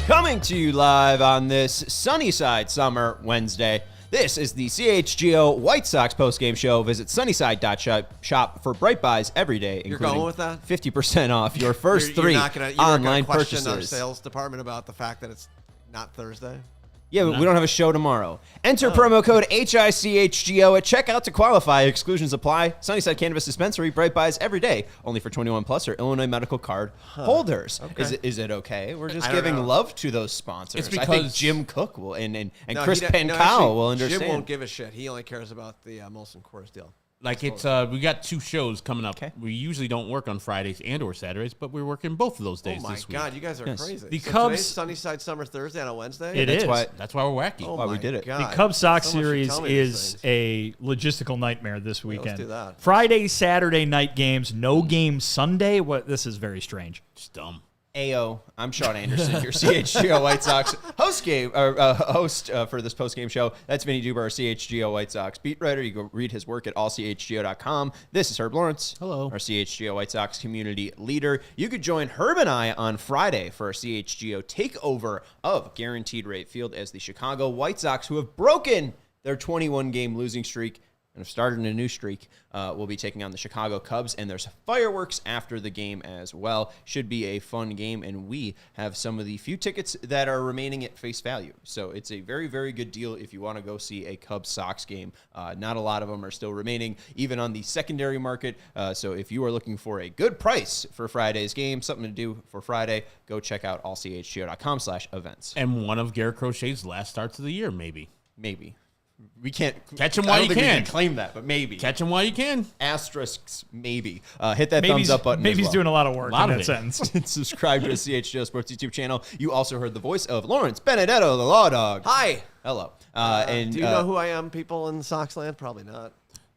Coming to you live on this Sunnyside Summer Wednesday. This is the CHGO White Sox postgame show. Visit sunnyside.shop for bright buys every day, You're going with that? 50% off your first three online purchases. Our sales department about the fact that it's not Thursday? Yeah, we don't have a show tomorrow. Enter promo code HICHGO at checkout to qualify. Exclusions apply. Sunnyside Cannabis Dispensary. Bright buys every day. Only for 21 plus or Illinois medical card holders. Okay. Is it okay? We're just giving love to those sponsors. It's because I think Jim Cook will and Chris Pankau will understand. Jim won't give a shit. He only cares about the Molson Coors deal. Like it's we got two shows coming up. Okay. We usually don't work on Fridays and or Saturdays, but we're working both of those days this week. Oh my God, you guys are crazy. The so Cubs today's Sunnyside Summer Thursday on a Wednesday? It is. That's why we're wacky. Oh why we did it. God. The Cubs Sox Someone should series tell me is a logistical nightmare this weekend. let's do that. Friday, Saturday night games, no game Sunday. This is very strange. Just dumb. Ayo, I'm Sean Anderson, your CHGO White Sox host for this post-game show. That's Vinnie Duberdiscuss, our CHGO White Sox beat writer. You go read his work at allchgo.com. This is Herb Lawrence, hello, our CHGO White Sox community leader. You could join Herb and I on Friday for a CHGO takeover of Guaranteed Rate Field as the Chicago White Sox, who have broken their 21-game losing streak and have started a new streak, will be taking on the Chicago Cubs, and there's fireworks after the game as well. Should be a fun game, and we have some of the few tickets that are remaining at face value. So it's a very, very good deal if you want to go see a Cubs-Sox game. Not a lot of them are still remaining, even on the secondary market. So if you are looking for a good price for Friday's game, something to do for Friday, go check out allchgo.com/events. And one of Garrett Crochet's last starts of the year, maybe. Maybe. We can't catch him while you can. We can claim that, but maybe catch him while you can. Asterisks, maybe. Hit that thumbs up button. Maybe he's doing a lot of work in that sentence. Subscribe to the CHGO Sports YouTube channel. You also heard the voice of Lawrence Benedetto, the Law Dog. Hi. Hello. And do you know who I am, people in Soxland? Probably not.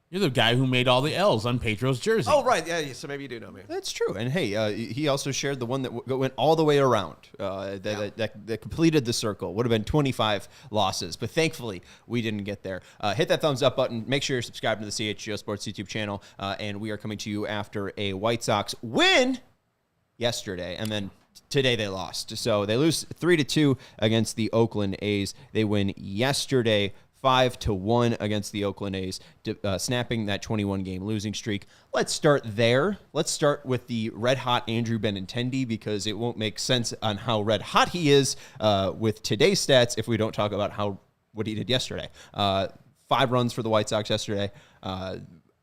You're the guy who made all the L's on Pedro's jersey. Oh, right. Yeah, so maybe you do know me. That's true. And, hey, he also shared the one that went all the way around, that completed the circle. Would have been 25 losses, but thankfully we didn't get there. Hit that thumbs up button. Make sure you're subscribed to the CHGO Sports YouTube channel, and we are coming to you after a White Sox win yesterday, and then today they lost. So they lose 3-2 against the Oakland A's. They win yesterday 5-1 against the Oakland A's, snapping that 21-game losing streak. Let's start there. Let's start with the red-hot Andrew Benintendi, because it won't make sense on how red-hot he is with today's stats if we don't talk about what he did yesterday. 5 runs for the White Sox yesterday,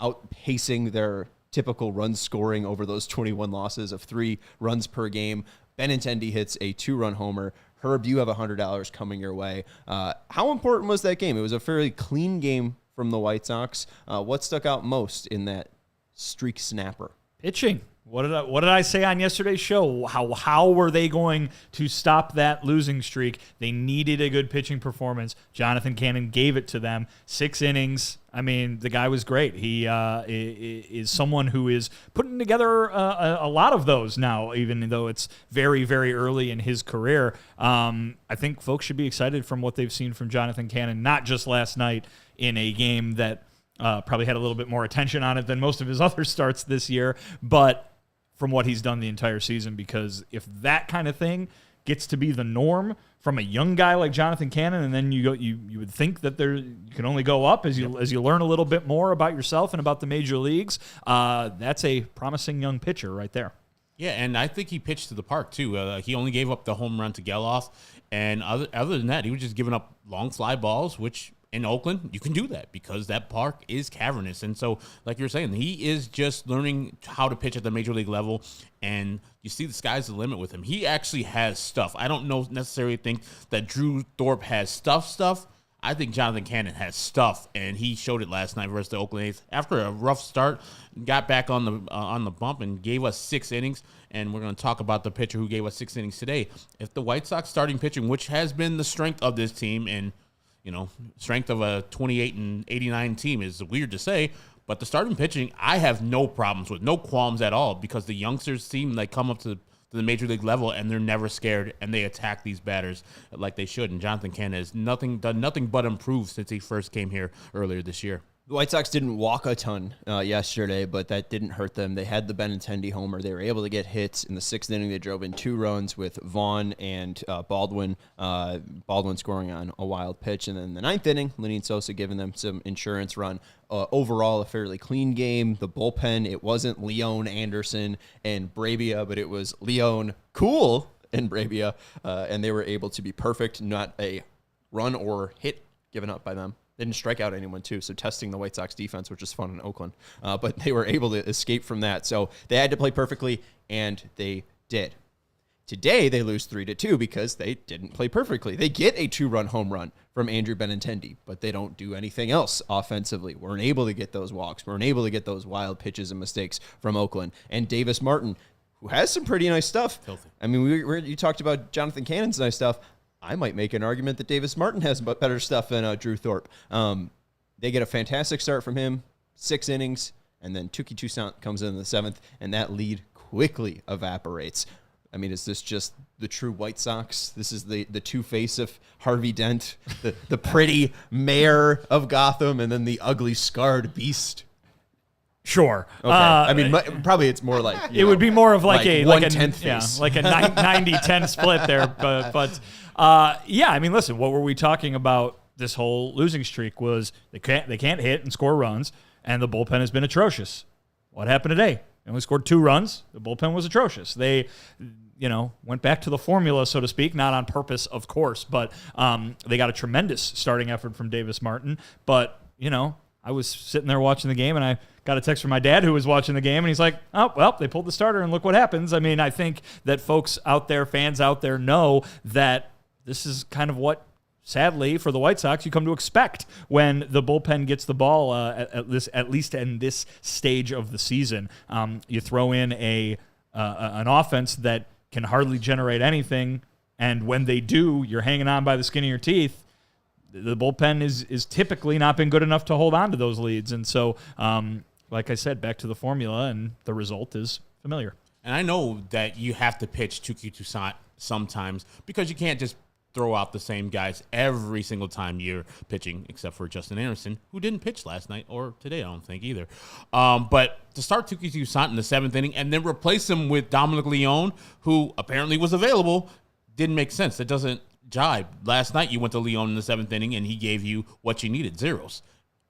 outpacing their typical run scoring over those 21 losses of 3 runs per game. Benintendi hits a 2-run homer. Herb, you have $100 coming your way. How important was that game? It was a fairly clean game from the White Sox. What stuck out most in that streak snapper? Pitching. What did I say on yesterday's show? How were they going to stop that losing streak? They needed a good pitching performance. Jonathan Cannon gave it to them. 6 innings. I mean, the guy was great. He is someone who is putting together a lot of those now, even though it's very, very early in his career. I think folks should be excited from what they've seen from Jonathan Cannon, not just last night in a game that probably had a little bit more attention on it than most of his other starts this year, but from what he's done the entire season, because if that kind of thing gets to be the norm from a young guy like Jonathan Cannon, and then you would think that you can only go up as you learn a little bit more about yourself and about the major leagues. That's a promising young pitcher right there. Yeah, and I think he pitched to the park too. He only gave up the home run to Geloff, and other than that, he was just giving up long fly balls, which in Oakland, you can do that because that park is cavernous. And so, like you're saying, he is just learning how to pitch at the major league level, and you see the sky's the limit with him. He actually has stuff. I don't necessarily think that Drew Thorpe has stuff. I think Jonathan Cannon has stuff, and he showed it last night versus the Oakland A's. After a rough start, got back on the bump and gave us 6 innings. And we're going to talk about the pitcher who gave us 6 innings today. If the White Sox starting pitching, which has been the strength of this team, and strength of a 28 and 89 team is weird to say, but the starting pitching, I have no problems with, no qualms at all, because the youngsters seem like come up to the major league level and they're never scared and they attack these batters like they should. And Jonathan Cannon has done nothing but improve since he first came here earlier this year. The White Sox didn't walk a ton yesterday, but that didn't hurt them. They had the Benintendi homer. They were able to get hits. In the 6th inning, they drove in 2 runs with Vaughn and Baldwin. Baldwin scoring on a wild pitch. And then the 9th inning, Lenyn Sosa giving them some insurance run. Overall, a fairly clean game. The bullpen, it wasn't Leon, Anderson, and Bravia, but it was Leon, Cool, and Bravia. And they were able to be perfect, not a run or hit given up by them. They didn't strike out anyone, too, so testing the White Sox defense, which is fun in Oakland. But they were able to escape from that. So they had to play perfectly, and they did. Today, they lose 3-2 because they didn't play perfectly. They get a 2-run home run from Andrew Benintendi, but they don't do anything else offensively. Weren't able to get those walks. Weren't able to get those wild pitches and mistakes from Oakland. And Davis Martin, who has some pretty nice stuff. Filthy. I mean, you talked about Jonathan Cannon's nice stuff. I might make an argument that Davis Martin has better stuff than Drew Thorpe. They get a fantastic start from him, 6 innings, and then Touki Toussaint comes in the 7th, and that lead quickly evaporates. I mean, is this just the true White Sox? This is the two-face of Harvey Dent, the pretty mayor of Gotham, and then the ugly, scarred beast. Sure. Okay. I mean, probably it's more like it would be more of like a 1/10 face. Yeah, like a 90-10 split there. But yeah, I mean, listen, what were we talking about? This whole losing streak was they can't hit and score runs, and the bullpen has been atrocious. What happened today? They only scored 2 runs. The bullpen was atrocious. They, went back to the formula, so to speak, not on purpose, of course, but they got a tremendous starting effort from Davis Martin. But, I was sitting there watching the game, and I got a text from my dad who was watching the game, and he's like, oh, well, they pulled the starter, and look what happens. I mean, I think that folks out there, fans out there, know that this is kind of what, sadly, for the White Sox, you come to expect when the bullpen gets the ball, at least in this stage of the season. You throw in an offense that can hardly generate anything, and when they do, you're hanging on by the skin of your teeth. The bullpen is typically not been good enough to hold on to those leads. And so, like I said, back to the formula, and the result is familiar. And I know that you have to pitch Touki Toussaint sometimes because you can't just throw out the same guys every single time you're pitching, except for Justin Anderson, who didn't pitch last night or today, I don't think either. But to start Touki Toussaint in the 7th inning and then replace him with Dominic Leone, who apparently was available, didn't make sense. It doesn't jibe. Last night you went to Leone in the 7th inning and he gave you what you needed, zeros.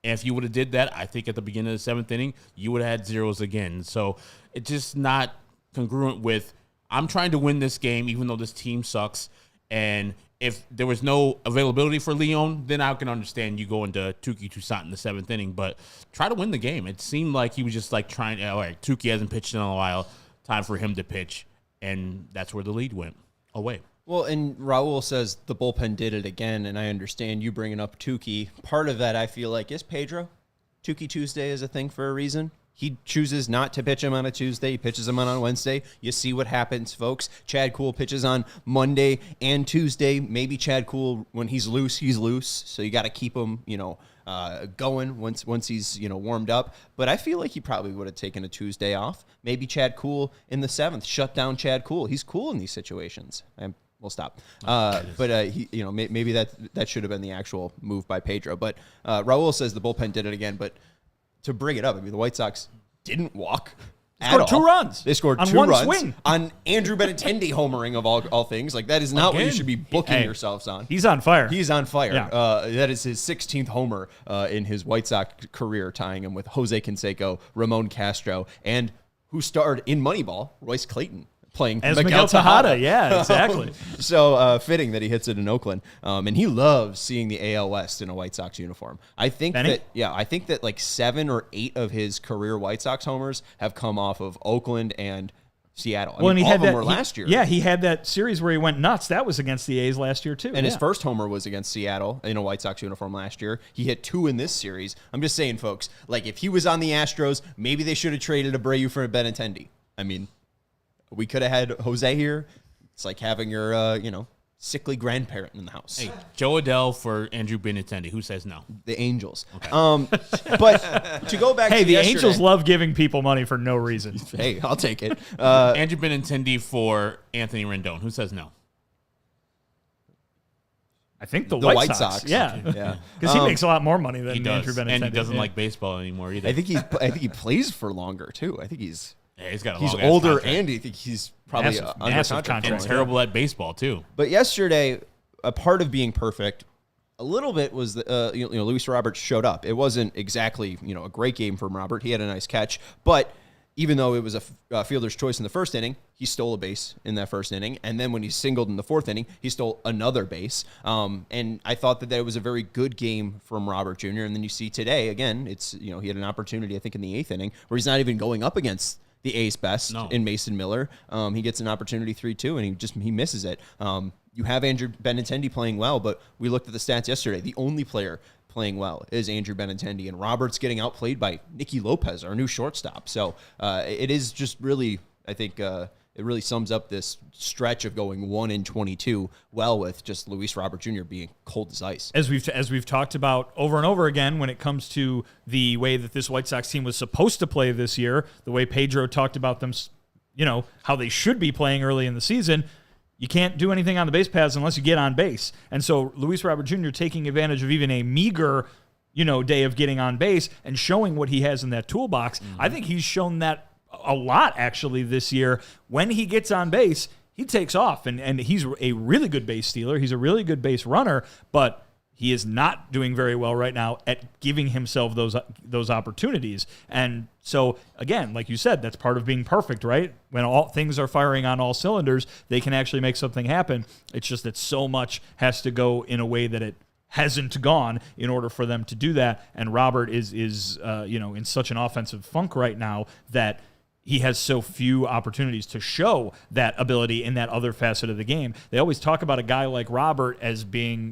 And if you would have did that, I think at the beginning of the 7th inning, you would have had zeros again. So it's just not congruent with, I'm trying to win this game even though this team sucks. And if there was no availability for Leone, then I can understand you go into Touki Toussaint in the 7th inning. But try to win the game. It seemed like he was just like trying, all right, Touki hasn't pitched in a while. Time for him to pitch. And that's where the lead went away. Well, and Raul says the bullpen did it again, and I understand you bringing up Touki. Part of that, I feel like, is Pedro. Touki Tuesday is a thing for a reason. He chooses not to pitch him on a Tuesday. He pitches him on a Wednesday. You see what happens, folks. Chad Kuhl pitches on Monday and Tuesday. Maybe Chad Kuhl, when he's loose, he's loose. So you got to keep him, going once he's, warmed up. But I feel like he probably would have taken a Tuesday off. Maybe Chad Kuhl in the 7th. Shut down Chad Kuhl. He's cool in these situations. We'll stop. Maybe that should have been the actual move by Pedro. But Raul says the bullpen did it again. But to bring it up, I mean, the White Sox didn't walk at all. 2 runs. They scored on 2 one runs swing. on Andrew Benintendi homering of all things. Like, that is not what you should be booking yourselves on. He's on fire. He's on fire. Yeah. That is his 16th homer in his White Sox career, tying him with Jose Canseco, Ramon Castro, and who starred in Moneyball, Royce Clayton, playing as Miguel Tejada. Yeah, exactly. So fitting that he hits it in Oakland. And he loves seeing the AL West in a White Sox uniform. I think that like 7 or 8 of his career White Sox homers have come off of Oakland and Seattle. Well, and he all had of them that were last year. Yeah, he had that series where he went nuts. That was against the A's last year too. And his first homer was against Seattle in a White Sox uniform last year. He hit 2 in this series. I'm just saying, folks, like if he was on the Astros, maybe they should have traded Abreu for Benintendi. I mean, we could have had Jose here. It's like having your, sickly grandparent in the house. Hey, Joe Adele for Andrew Benintendi. Who says no? The Angels. Okay. But to go back to the yesterday, Angels love giving people money for no reason. Hey, I'll take it. Andrew Benintendi for Anthony Rendon. Who says no? I think the White Sox. Yeah. Because he makes a lot more money than Andrew Benintendi. And he doesn't like baseball anymore either. I think he plays for longer too. I think he's got a he's long-ass older, contract. and I think he's probably Massive under contract. And terrible at baseball too. But yesterday, a part of being perfect, a little bit was that Luis Robert showed up. It wasn't exactly a great game from Robert. He had a nice catch, but even though it was a fielder's choice in the first inning, he stole a base in that first inning, and then when he singled in the fourth inning, he stole another base. And I thought that was a very good game from Robert Jr. And then you see today again, it's he had an opportunity I think in the eighth inning where he's not even going up against the A's best in Mason Miller. He gets an opportunity 3-2, and he misses it. You have Andrew Benintendi playing well, but we looked at the stats yesterday. The only player playing well is Andrew Benintendi, and Robert's getting outplayed by Nicky Lopez, our new shortstop. So it is just really, I think, it really sums up this stretch of going 1-22 well with just Luis Robert Jr. being cold as ice. As we've talked about over and over again when it comes to the way that this White Sox team was supposed to play this year, the way Pedro talked about them, how they should be playing early in the season, you can't do anything on the base paths unless you get on base. And so Luis Robert Jr. taking advantage of even a meager day of getting on base and showing what he has in that toolbox, I think he's shown that a lot actually this year. When he gets on base, he takes off, and he's a really good base stealer. He's a really good base runner, but he is not doing very well right now at giving himself those opportunities. And so again, like you said, that's part of being perfect, right? When all things are firing on all cylinders, they can actually make something happen. It's just that so much has to go in a way that it hasn't gone in order for them to do that. And Robert is in such an offensive funk right now that he has so few opportunities to show that ability in that other facet of the game. They always talk about a guy like Robert as being,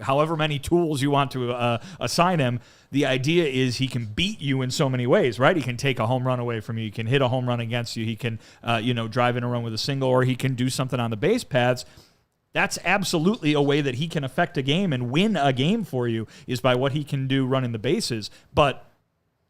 however many tools you want to assign him. The idea is he can beat you in so many ways, right? He can take a home run away from you. He can hit a home run against you. He can, drive in a run with a single, or he can do something on the base paths. That's absolutely a way that he can affect a game and win a game for you, is by what he can do running the bases. But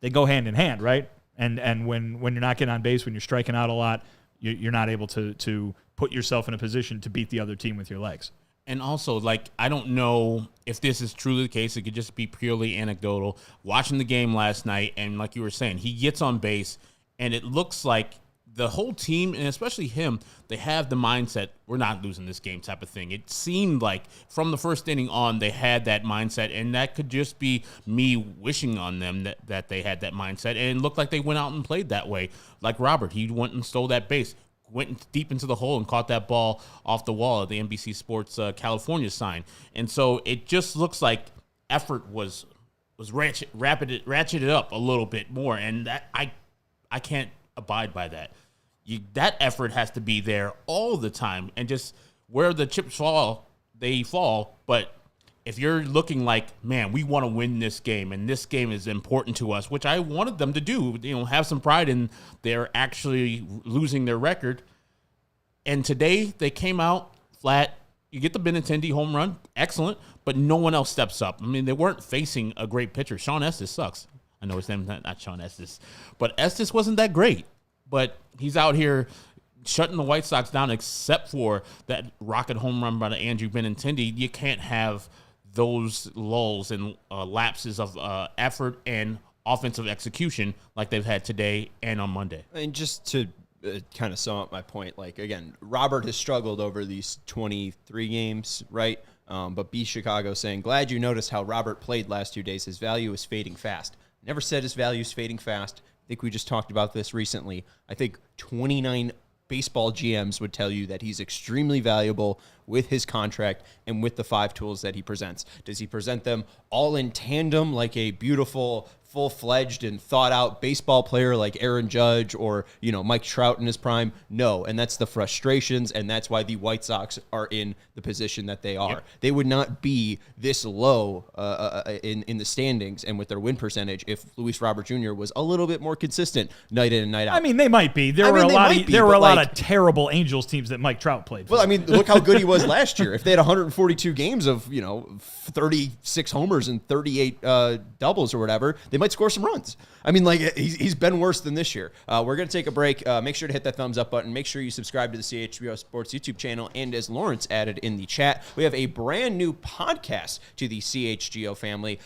they go hand in hand, right? And when you're not getting on base, when you're striking out a lot, you're not able to put yourself in a position to beat the other team with your legs. And also, I don't know if this is truly the case. It could just be purely anecdotal. Watching the game last night, and like you were saying, he gets on base, and it looks like the whole team, and especially him, they have the mindset, we're not losing this game type of thing. It seemed like from the first inning on, they had that mindset, and that could just be me wishing on them that they had that mindset. And it looked like they went out and played that way. Like Robert, he went and stole that base, went deep into the hole and caught that ball off the wall of the NBC Sports California sign. And so it just looks like effort was ratcheted up a little bit more, and that I can't abide by that. That effort has to be there all the time, and just where the chips fall, they fall. But if you're looking like, man, we want to win this game, and this game is important to us, which I wanted them to do, have some pride in they're actually losing their record. And today they came out flat. You get the Benintendi home run, excellent, but no one else steps up. I mean, they weren't facing a great pitcher. Sean Estes sucks. I know his name, not Sean Estes, but Estes wasn't that great. But he's out here shutting the White Sox down, except for that rocket home run by Andrew Benintendi. You can't have those lulls and lapses of effort and offensive execution like they've had today and on Monday. And just to kind of sum up my point, again, Robert has struggled over these 23 games, right? But B Chicago saying, glad you noticed how Robert played last 2 days. His value is fading fast. Never said his value is fading fast. I think we just talked about this recently. I think 29 baseball GMs would tell you that he's extremely valuable with his contract and with the 5 tools that he presents. Does he present them all in tandem like a beautiful full-fledged and thought-out baseball player like Aaron Judge or, Mike Trout in his prime. No, and that's the frustrations, and that's why the White Sox are in the position that they are. Yep. They would not be this low in the standings and with their win percentage if Luis Robert Jr. was a little bit more consistent night in and night out. I mean, they might be. There were a lot of terrible Angels teams that Mike Trout played for. Well, I mean, look how good he was last year. If they had 142 games of, 36 homers and 38 doubles or whatever, they might score some runs. I mean, he's been worse than this year. We're going to take a break. Make sure to hit that thumbs up button. Make sure you subscribe to the CHGO Sports YouTube channel. And as Lawrence added in the chat, we have a brand new podcast to the CHGO family.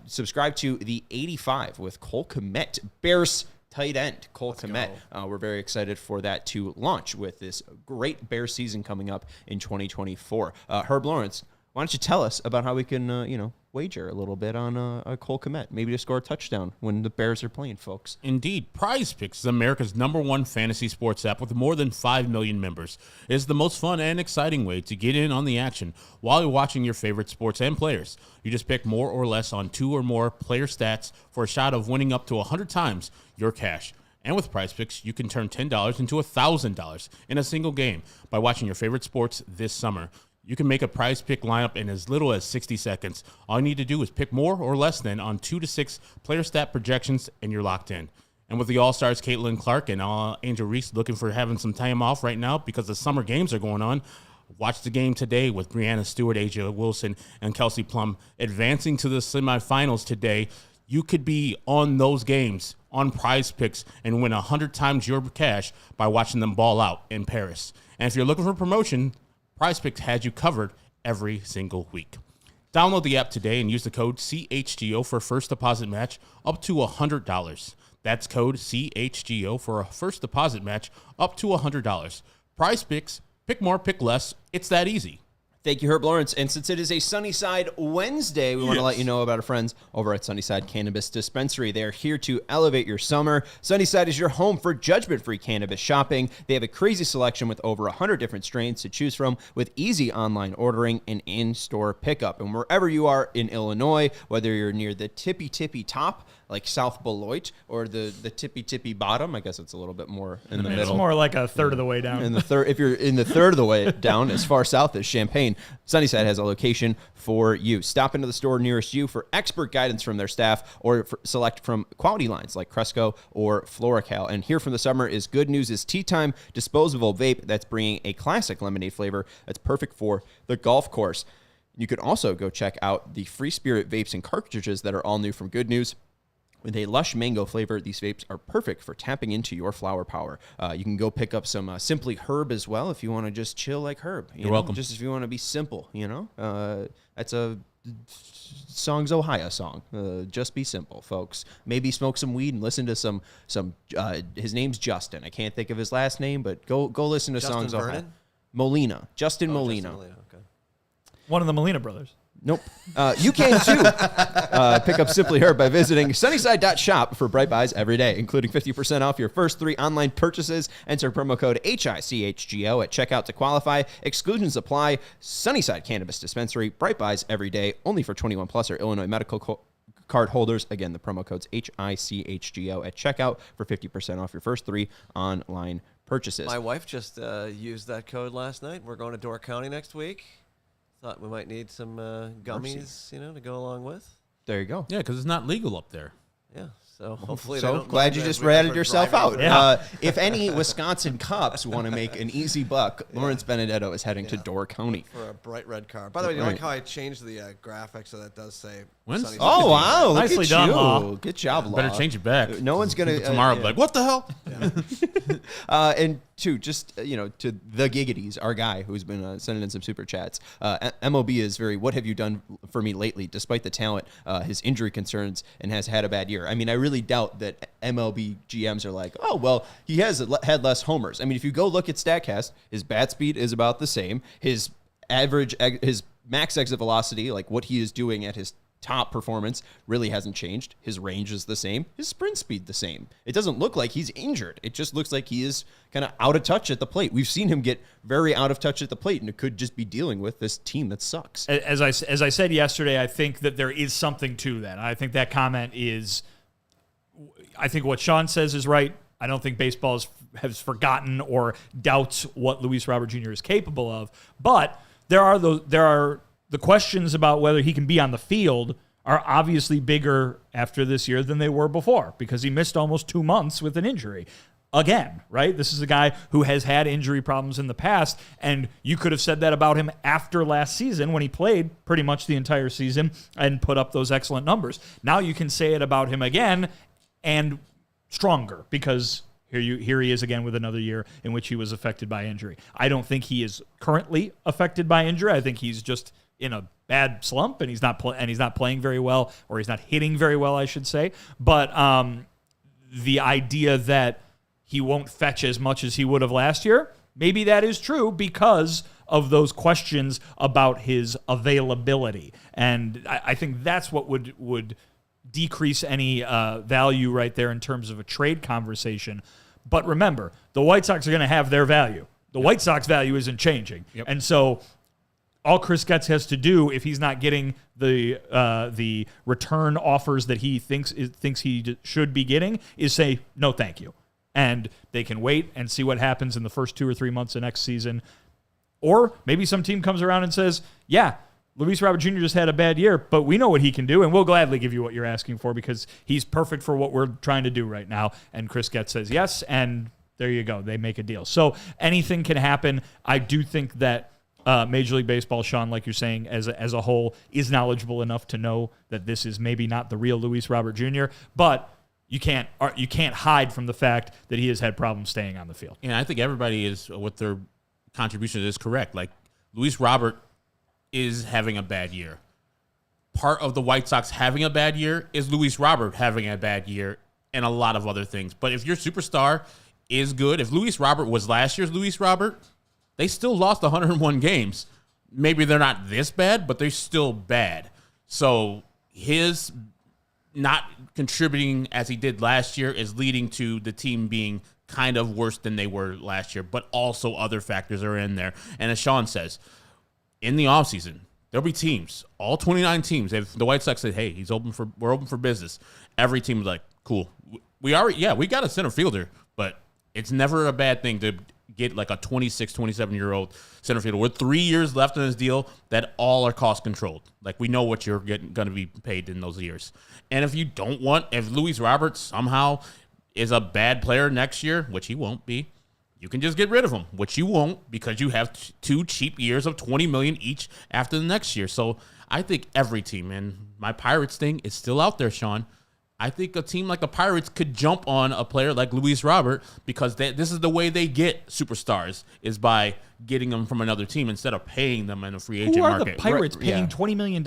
Subscribe to the 85 with Cole Kmet, Bears tight end, Cole Kmet. We're very excited for that to launch with this great Bears season coming up in 2024. Herb Lawrence, why don't you tell us about how we can, wager a little bit on Cole Kmet, maybe to score a touchdown when the Bears are playing, folks. Indeed. Prize Picks is America's #1 fantasy sports app with more than 5 million members. It is the most fun and exciting way to get in on the action while you're watching your favorite sports and players. You just pick more or less on 2 or more player stats for a shot of winning up to 100 times your cash. And with Prize Picks, you can turn $10 into $1,000 in a single game by watching your favorite sports this summer. You can make a Prize Pick lineup in as little as 60 seconds. All you need to do is pick more or less than on 2 to 6 player stat projections, and you're locked in. And with the All-Stars Caitlin Clark and Angel Reese looking for having some time off right now because the summer games are going on, watch the game today with Brianna Stewart, Asia Wilson, and Kelsey Plum advancing to the semifinals today. You could be on those games on Prize Picks and win 100 times your cash by watching them ball out in Paris. And if you're looking for promotion, Prize Picks has you covered every single week. Download the app today and use the code CHGO for a first deposit match up to $100. That's code CHGO for a first deposit match up to $100. Prize Picks, pick more, pick less. It's that easy. Thank you, Herb Lawrence. And since it is a Sunnyside Wednesday, we want to let you know about our friends over at Sunnyside Cannabis Dispensary. They are here to elevate your summer. Sunnyside is your home for judgment-free cannabis shopping. They have a crazy selection with over 100 different strains to choose from with easy online ordering and in-store pickup. And wherever you are in Illinois, whether you're near the tippy top, like South Beloit, or the tippy bottom, I guess it's a little bit more in the middle. It's more like a third of the way down. If you're in the third of the way down, as far south as Champaign, Sunnyside has a location for you. Stop into the store nearest you for expert guidance from their staff or select from quality lines like Cresco or Floracal. And here from the summer is good news is Tea Time disposable vape that's bringing a classic lemonade flavor that's perfect for the golf course. You could also go check out the Free Spirit vapes and cartridges that are all new from Good News. With a lush mango flavor, these vapes are perfect for tapping into your flower power. You can go pick up some Simply Herb as well if you want to just chill like Herb. You're welcome. Just if you want to be simple, That's a Songs Ohio song. Just be simple, folks. Maybe smoke some weed and listen to some. His name's Justin. I can't think of his last name, but go listen to Justin Songs Vernon? Ohio. Molina. Justin Molina. Okay. One of the Molina brothers. Nope. You can, too. Pick up Simply Herb by visiting sunnyside.shop for bright buys every day, including 50% off your first 3 online purchases. Enter promo code HICHGO at checkout to qualify. Exclusions apply. Sunnyside Cannabis Dispensary. Bright buys every day, only for 21 plus or Illinois medical card holders. Again, the promo code's HICHGO at checkout for 50% off your first 3 online purchases. My wife just used that code last night. We're going to Door County next week. Thought we might need some gummies, to go along with. There you go. Yeah, because it's not legal up there. Yeah, so hopefully they So don't glad mind you that just we ratted ever yourself drive out. over. If any Wisconsin cops want to make an easy buck, Lawrence Benedetto is heading to Door County. For a bright red car. By the way, you Right. like how I changed the graphic so that does say When's- Sunnyside? Oh, wow. Look Nicely at done, you. Law. Good job, Law. Better change it back. No one's going to... Tomorrow, like, what the hell? And two, just, to the Giggities, our guy who's been sending in some super chats. MOB is very, what have you done for me lately, despite the talent, his injury concerns, and has had a bad year. I mean, I really doubt that MLB GMs are like, oh, well, he has had less homers. I mean, if you go look at StatCast, his bat speed is about the same. His max exit velocity, like what he is doing at his top performance, really hasn't changed. His range is the same. His sprint speed the same. It doesn't look like he's injured. It just looks like he is kind of out of touch at the plate. We've seen him get very out of touch at the plate, and it could just be dealing with this team that sucks. As I said yesterday, I think that there is something to that. I think that comment is I think what Sean says is right. I don't think baseball has forgotten or doubts what Luis Robert Jr. is capable of. But there are the questions about whether he can be on the field are obviously bigger after this year than they were before because he missed almost 2 months with an injury. Again, right? This is a guy who has had injury problems in the past, and you could have said that about him after last season when he played pretty much the entire season and put up those excellent numbers. Now you can say it about him again and stronger because here he is again with another year in which he was affected by injury. I don't think he is currently affected by injury. I think he's just in a bad slump and he's not playing very well, or he's not hitting very well, I should say. But the idea that he won't fetch as much as he would have last year, maybe that is true because of those questions about his availability. And I think that's what would decrease any value right there in terms of a trade conversation. But remember, the White Sox are going to have their value. The White Sox value isn't changing. Yep. And so all Chris Getz has to do, if he's not getting the return offers that he thinks he should be getting, is say, no, thank you. And they can wait and see what happens in the first 2 or 3 months of next season. Or maybe some team comes around and says, yeah, Luis Robert Jr. just had a bad year, but we know what he can do, and we'll gladly give you what you're asking for because he's perfect for what we're trying to do right now. And Chris Getz says yes, and there you go. They make a deal. So anything can happen. I do think that Major League Baseball, Sean, like you're saying, as a whole, is knowledgeable enough to know that this is maybe not the real Luis Robert Jr., but you can't hide from the fact that he has had problems staying on the field. And I think everybody is, with their contribution, is correct. Like, Luis Robert is having a bad year. Part of the White Sox having a bad year is Luis Robert having a bad year and a lot of other things. But if your superstar is good, if Luis Robert was last year's Luis Robert, they still lost 101 games. Maybe they're not this bad, but they're still bad. So his not contributing as he did last year is leading to the team being kind of worse than they were last year, but also other factors are in there. And as Sean says, in the offseason, there'll be teams, all 29 teams. If the White Sox said, hey, we're open for business, every team is like, cool. We got a center fielder, but it's never a bad thing to get like a 26, 27-year-old center fielder with 3 years left on his deal that all are cost controlled. Like, we know what you're going to be paid in those years. And if Luis Roberts somehow is a bad player next year, which he won't be, you can just get rid of him, which you won't because you have 2 cheap years of $20 million each after the next year. So I think every team, and my Pirates thing is still out there, Sean. I think a team like the Pirates could jump on a player like Luis Robert because this is the way they get superstars, is by getting them from another team instead of paying them in a free agent market. Who are the Pirates paying $20 million?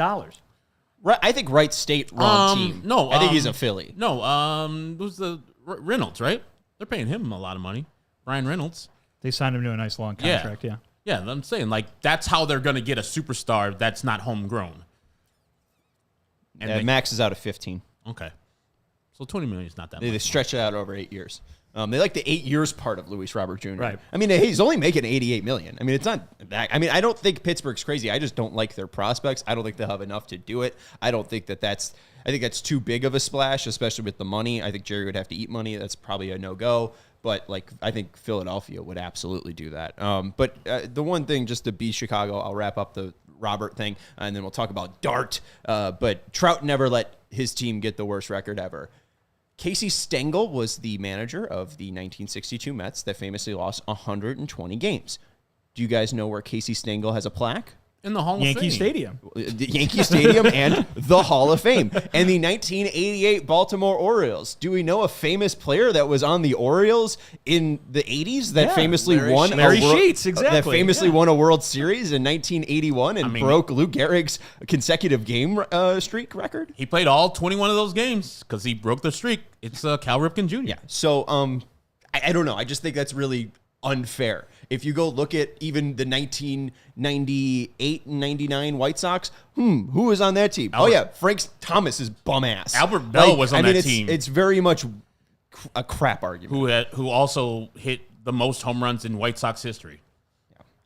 Right, I think Wright State wrong team. No, I think he's a Philly. No, who's the Reynolds, right? They're paying him a lot of money. Ryan Reynolds. They signed him to a nice long contract, yeah. Yeah, I'm saying, like, that's how they're going to get a superstar that's not homegrown. And Max is out of 15. Okay. So $20 million is not that much. They stretch it out over 8 years. They like the 8 years part of Luis Robert Jr. Right. I mean, he's only making $88 million. I mean, it's not that. I mean, I don't think Pittsburgh's crazy. I just don't like their prospects. I don't think they'll have enough to do it. I think that's too big of a splash, especially with the money. I think Jerry would have to eat money. That's probably a no-go. But, like, I think Philadelphia would absolutely do that. But the one thing, just to be Chicago, I'll wrap up the Robert thing, and then we'll talk about Dart. But Trout never let his team get the worst record ever. Casey Stengel was the manager of the 1962 Mets that famously lost 120 games. Do you guys know where Casey Stengel has a plaque? In the Hall of Fame. Yankee Stadium. The Yankee Stadium and the Hall of Fame. And the 1988 Baltimore Orioles. Do we know a famous player that was on the Orioles in the 80s that famously won Larry Sheets, exactly. That famously won a World Series in 1981 and broke Lou Gehrig's consecutive game streak record? He played all 21 of those games because he broke the streak. It's Cal Ripken Jr. Yeah. So I don't know. I just think that's really unfair. If you go look at even the 1998 and 99 White Sox, who was on that team? Frank Thomas is bum ass. Albert Bell was on that team. It's very much a crap argument. Who also hit the most home runs in White Sox history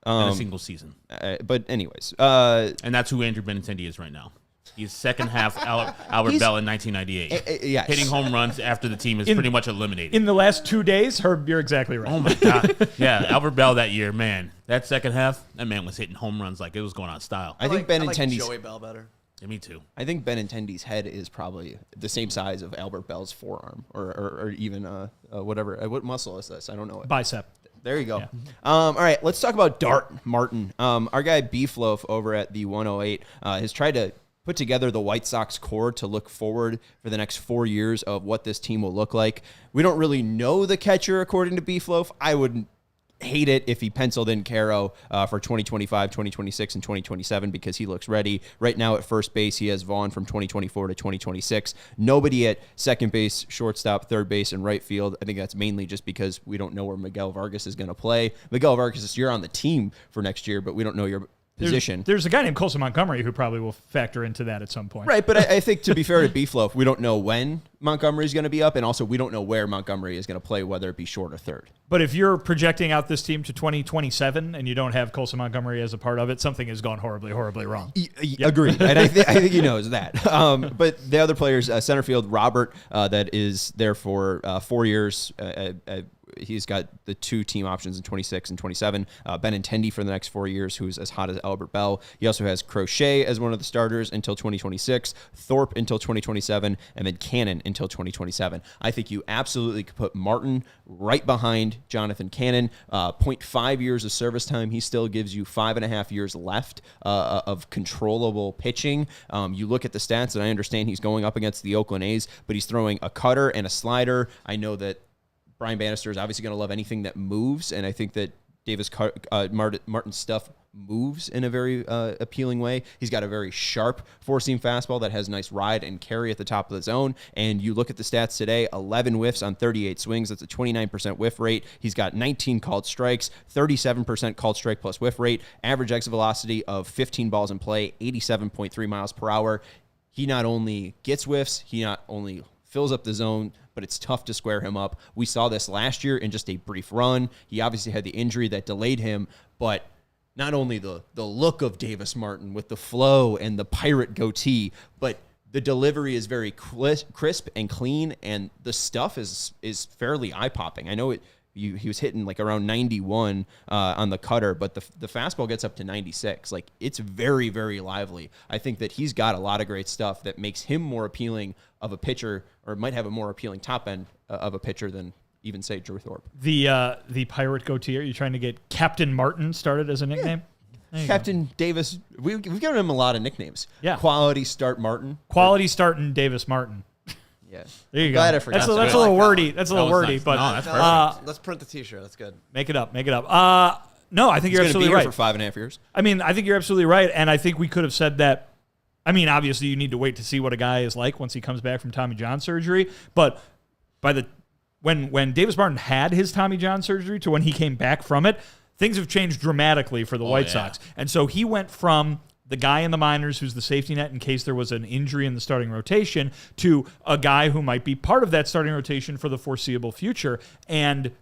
in a single season. But anyways, and that's who Andrew Benintendi is right now. He's second half Albert Bell in 1998. Yes. Hitting home runs after the team is pretty much eliminated. In the last 2 days, Herb, you're exactly right. Oh, my God. Yeah, Albert Bell that year, man. That second half, that man was hitting home runs like it was going on style. I think I like Benintendi's Joey Bell better. Yeah, me too. I think Benintendi's head is probably the same size of Albert Bell's forearm, or even whatever. What muscle is this? I don't know. Bicep. There you go. Yeah. All right, let's talk about Dart Martin. Our guy Beefloaf over at the 108 has tried to put together the White Sox core to look forward for the next 4 years of what this team will look like. We don't really know the catcher, according to Beefloaf. I would hate it if he penciled in Caro for 2025, 2026, and 2027 because he looks ready. Right now at first base, he has Vaughn from 2024 to 2026. Nobody at second base, shortstop, third base, and right field. I think that's mainly just because we don't know where Miguel Vargas is going to play. Miguel Vargas, you're on the team for next year, but we don't know your position. There's a guy named Colson Montgomery who probably will factor into that at some point. Right, but I think to be fair to Beefloaf, we don't know when Montgomery's going to be up, and also we don't know where Montgomery is going to play, whether it be short or third. But if you're projecting out this team to 2027 and you don't have Colson Montgomery as a part of it, something has gone horribly, horribly wrong. Agreed, and I think he knows that. But the other players, center field, Robert, that is there for 4 years. He's got the 2 team options in 26 and 27. Benintendi for the next 4 years, who's as hot as Albert Bell. He also has Crochet as one of the starters until 2026, Thorpe until 2027, and then Cannon until 2027. I think you absolutely could put Martin right behind Jonathan Cannon. 0.5 years of service time. He still gives you 5.5 years left of controllable pitching. You look at the stats, and I understand he's going up against the Oakland A's, but he's throwing a cutter and a slider. I know that Brian Bannister is obviously going to love anything that moves, and I think that Martin's stuff moves in a very appealing way. He's got a very sharp four-seam fastball that has nice ride and carry at the top of the zone, and you look at the stats today, 11 whiffs on 38 swings. That's a 29% whiff rate. He's got 19 called strikes, 37% called strike plus whiff rate, average exit velocity of 15 balls in play, 87.3 miles per hour. He not only gets whiffs, he not only fills up the zone, but it's tough to square him up. We saw this last year in just a brief run. He obviously had the injury that delayed him, but not only the look of Davis Martin with the flow and the pirate goatee, but the delivery is very crisp and clean, and the stuff is fairly eye-popping. I know he was hitting like around 91 on the cutter, but the fastball gets up to 96. Like, it's very, very lively. I think that he's got a lot of great stuff that makes him more appealing of a pitcher, or might have a more appealing top end of a pitcher than even, say, Drew Thorpe. The pirate goatee, are you trying to get Captain Martin started as a nickname? Yeah. Captain Davis. We've given him a lot of nicknames. Yeah. Quality Start Martin. Quality starting Davis Martin. Yeah. There you go. Glad I forgot. That's a little wordy. That's a little wordy, nice. but No, that's perfect. Let's print the T-shirt. That's good. Make it up. No, I think He's you're going to be absolutely here right. for 5.5 years. I mean, I think you're absolutely right, and I think we could have said that. I mean, obviously, you need to wait to see what a guy is like once he comes back from Tommy John surgery. But when Davis Martin had his Tommy John surgery to when he came back from it, things have changed dramatically for the White Sox. And so he went from the guy in the minors who's the safety net in case there was an injury in the starting rotation to a guy who might be part of that starting rotation for the foreseeable future. And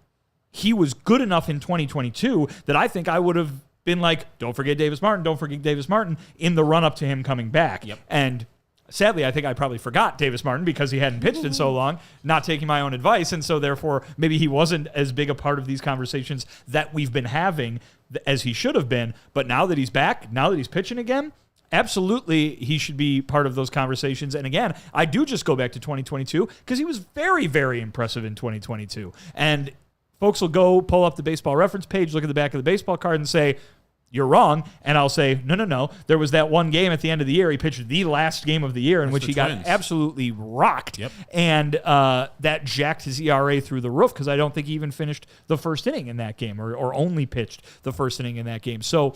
he was good enough in 2022 that I think I would have been like, don't forget Davis Martin in the run-up to him coming back. Yep. And sadly, I think I probably forgot Davis Martin because he hadn't pitched in so long, not taking my own advice, and so therefore maybe he wasn't as big a part of these conversations that we've been having as he should have been. But now that he's back, now that he's pitching again, absolutely he should be part of those conversations. And again, I do just go back to 2022 because he was very, very impressive in 2022. And folks will go pull up the baseball reference page, look at the back of the baseball card and say, you're wrong. And I'll say, no. There was that one game at the end of the year. He pitched the last game of the year in which he got absolutely rocked. Yep. And that jacked his ERA through the roof because I don't think he even finished the first inning in that game or only pitched the first inning in that game. So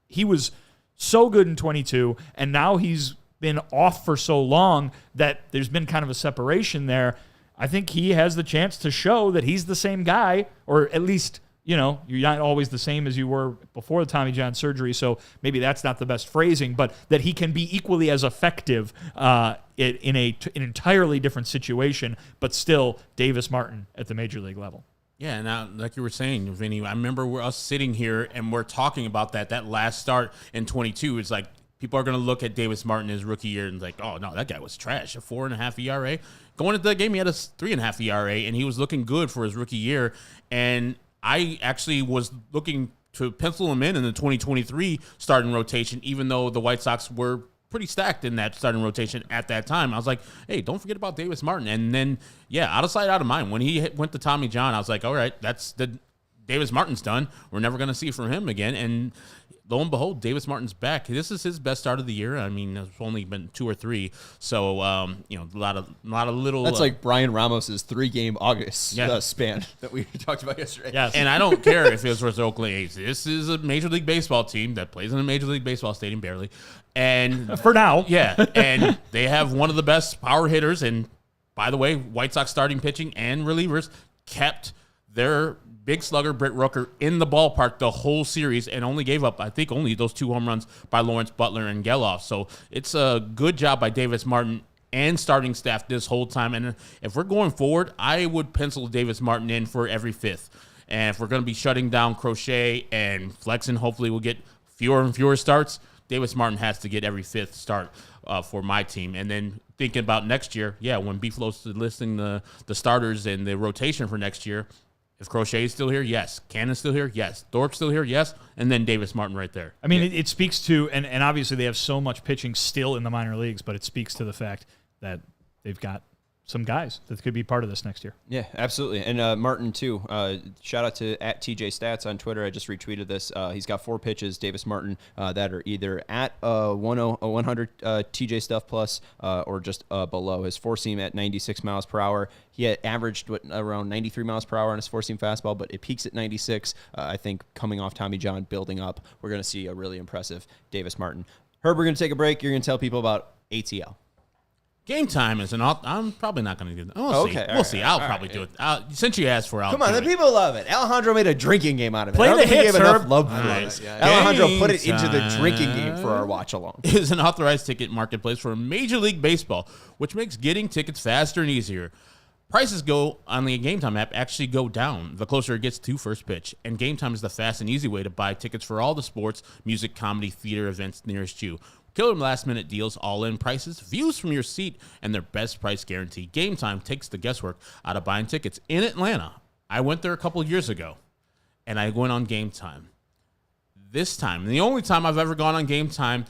he was so good in 22, and now he's been off for so long that there's been kind of a separation there. I think he has the chance to show that he's the same guy, or at least, you're not always the same as you were before the Tommy John surgery, so maybe that's not the best phrasing, but that he can be equally as effective in an entirely different situation, but still Davis Martin at the major league level. Yeah, now, like you were saying, Vinny, I remember us sitting here and we're talking about that last start in 22. It's like people are going to look at Davis Martin his rookie year and like, oh, no, that guy was trash. A 4.5 ERA. Going into the game, he had a 3.5 ERA, and he was looking good for his rookie year. And I actually was looking to pencil him in the 2023 starting rotation, even though the White Sox were pretty stacked in that starting rotation at that time. I was like, hey, don't forget about Davis Martin. And then, out of sight, out of mind. When he went to Tommy John, I was like, all right, that's the Davis Martin's done. We're never going to see from him again. And lo and behold, Davis Martin's back. This is his best start of the year. I mean, it's only been 2 or 3. So, a lot of little. That's like Brian Ramos's 3-game August span that we talked about yesterday. Yes. And I don't care if it was for the Oakland A's. This is a Major League Baseball team that plays in a Major League Baseball stadium, barely. And for now. Yeah. And they have one of the best power hitters. And by the way, White Sox starting pitching and relievers kept their big slugger, Britt Rooker, in the ballpark the whole series and only gave up, I think, only those 2 home runs by Lawrence, Butler, and Geloff. So it's a good job by Davis Martin and starting staff this whole time. And if we're going forward, I would pencil Davis Martin in for every 5th. And if we're going to be shutting down Crochet and Flexen, hopefully we'll get fewer and fewer starts. Davis Martin has to get every 5th start for my team. And then thinking about next year, when B-Flow's listing the starters and the rotation for next year, if Crochet is still here, yes. Cannon's still here, yes. Thorpe's still here, yes. And then Davis Martin right there. I mean, it speaks to, and obviously they have so much pitching still in the minor leagues, but it speaks to the fact that they've got some guys that could be part of this next year. Yeah, absolutely. And Martin, too. Shout out to @TJ Stats on Twitter. I just retweeted this. He's got 4 pitches, Davis Martin, that are either at 100 TJ stuff plus or just below. His 4-seam at 96 miles per hour. He had averaged around 93 miles per hour on his 4-seam fastball, but it peaks at 96. I think coming off Tommy John, building up, we're going to see a really impressive Davis Martin. Herb, we're going to take a break. You're going to tell people about ATL. Gametime is I'm probably not going to do that. We'll see. I'll probably do it. Since you asked for it, Come on, the people love it. Alejandro made a drinking game out of it. Play the hits, enough love for Right. this. Alejandro put it into the drinking game for our watch along. Is an authorized ticket marketplace for Major League Baseball, which makes getting tickets faster and easier. Prices go on the Gametime app actually go down the closer it gets to first pitch, and Gametime is the fast and easy way to buy tickets for all the sports, music, comedy, theater events nearest you. Killer last-minute deals, all-in prices, views from your seat, and their best price guarantee. Gametime takes the guesswork out of buying tickets. In Atlanta, I went there a couple years ago, and I went on Gametime. This time, the only time I've ever gone on Gametime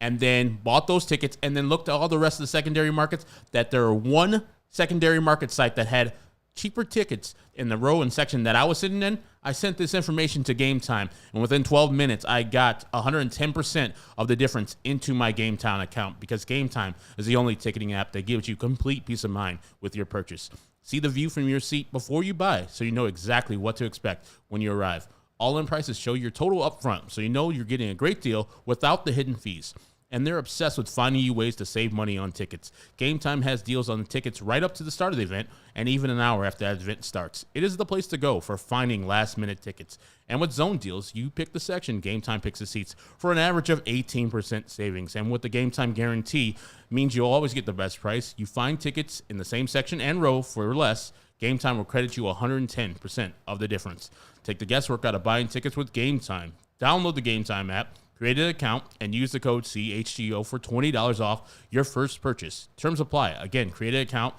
and then bought those tickets and then looked at all the rest of the secondary markets, that there are one secondary market site that had cheaper tickets in the row and section that I was sitting in. I sent this information to Gametime, and within 12 minutes, I got 110% of the difference into my Gametime account because Gametime is the only ticketing app that gives you complete peace of mind with your purchase. See the view from your seat before you buy so you know exactly what to expect when you arrive. All-in prices show your total upfront so you know you're getting a great deal without the hidden fees. And they're obsessed with finding you ways to save money on tickets. Gametime has deals on the tickets right up to the start of the event and even an hour after that event starts. It is the place to go for finding last-minute tickets. And with zone deals, you pick the section, Gametime picks the seats for an average of 18% savings. And with the Gametime guarantee, means you'll always get the best price. You find tickets in the same section and row for less. Gametime will credit you 110% of the difference. Take the guesswork out of buying tickets with Gametime. Download the Gametime app. Create an account and use the code CHGO for $20 off your first purchase. Terms apply. Again, create an account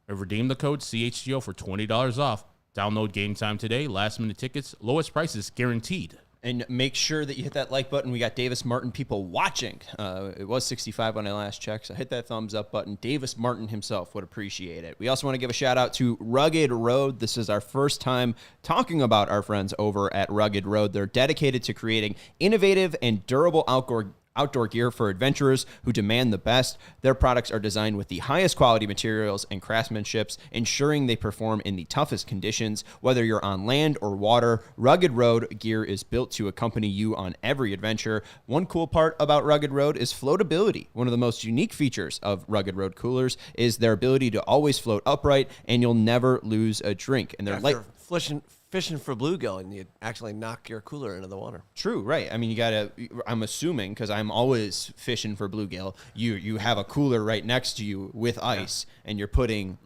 and redeem the code CHGO for $20 off. Download Gametime today. Last minute tickets, lowest prices guaranteed. And make sure that you hit that like button. We got Davis Martin people watching. It was 65 when I last checked, so hit that thumbs up button. Davis Martin himself would appreciate it. We also want to give a shout out to Rugged Road. This is our first time talking about our friends over at Rugged Road. They're dedicated to creating innovative and durable outdoor gear for adventurers who demand the best. Their products are designed with the highest quality materials and craftsmanship, ensuring they perform in the toughest conditions. Whether you're on land or water, Rugged Road gear is built to accompany you on every adventure. One cool part about Rugged Road is floatability. One of the most unique features of Rugged Road coolers is their ability to always float upright, and you'll never lose a drink. And they're fishing for bluegill and you actually knock your cooler into the water. True, right. I mean, I'm assuming, because I'm always fishing for bluegill, you have a cooler right next to you with ice, and you're putting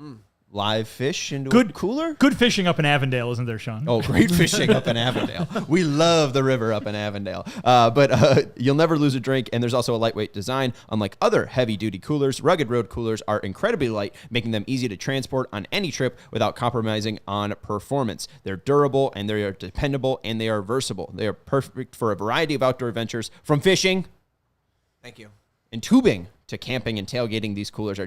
live fish into a Good cooler. Good fishing up in Avondale, isn't there, Sean? Oh, great fishing up in Avondale. We love the river up in Avondale. But you'll never lose a drink, and there's also a lightweight design. Unlike other heavy-duty coolers, Rugged Road coolers are incredibly light, making them easy to transport on any trip without compromising on performance. They're durable, and they are dependable, and they are versatile. They are perfect for a variety of outdoor adventures, from fishing Thank you. and tubing to camping and tailgating. These coolers are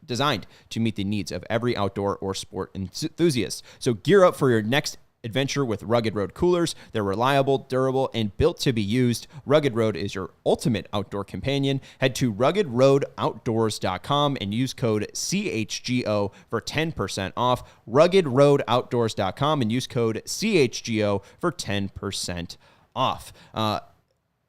designed to meet the needs of every outdoor or sport enthusiast. So gear up for your next adventure with Rugged Road coolers. They're reliable, durable, and built to be used. Rugged Road is your ultimate outdoor companion. Head to ruggedroadoutdoors.com and use code CHGO for 10% off. ruggedroadoutdoors.com and use code CHGO for 10% off.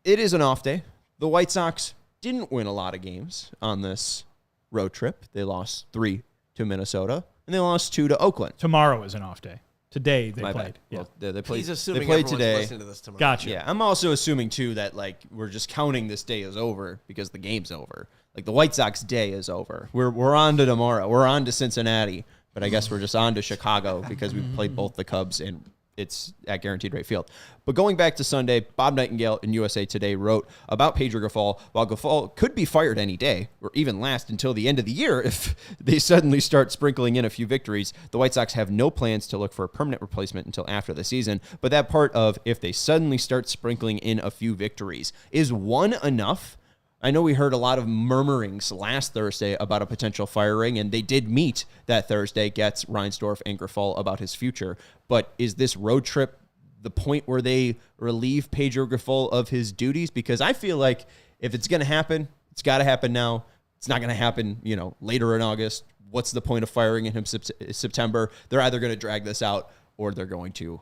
It is an off day. The White Sox didn't win a lot of games on this road trip. They lost 3 to Minnesota, and they lost 2 to Oakland. Tomorrow is an off day. Today they My played. bad. Yeah. Well, they played. He's They assuming played everyone's today. listening to this tomorrow. Gotcha. Yeah, I'm also assuming too that like we're just counting this day as over because the game's over. Like the White Sox day is over. We're on to tomorrow. We're on to Cincinnati, but I guess we're just on to Chicago because we played both the Cubs and it's at Guaranteed Rate Field. But going back to Sunday, Bob Nightingale in USA Today wrote about Pedro Grifol. While Grifol could be fired any day or even last until the end of the year if they suddenly start sprinkling in a few victories, the White Sox have no plans to look for a permanent replacement until after the season. But that part of if they suddenly start sprinkling in a few victories, is one enough? I know we heard a lot of murmurings last Thursday about a potential firing, and they did meet that Thursday, Getz, Reinsdorf, and Grifol about his future. But is this road trip the point where they relieve Pedro Grifol of his duties? Because I feel like if it's going to happen, it's got to happen now. It's not going to happen, later in August. What's the point of firing him September? They're either going to drag this out or they're going to,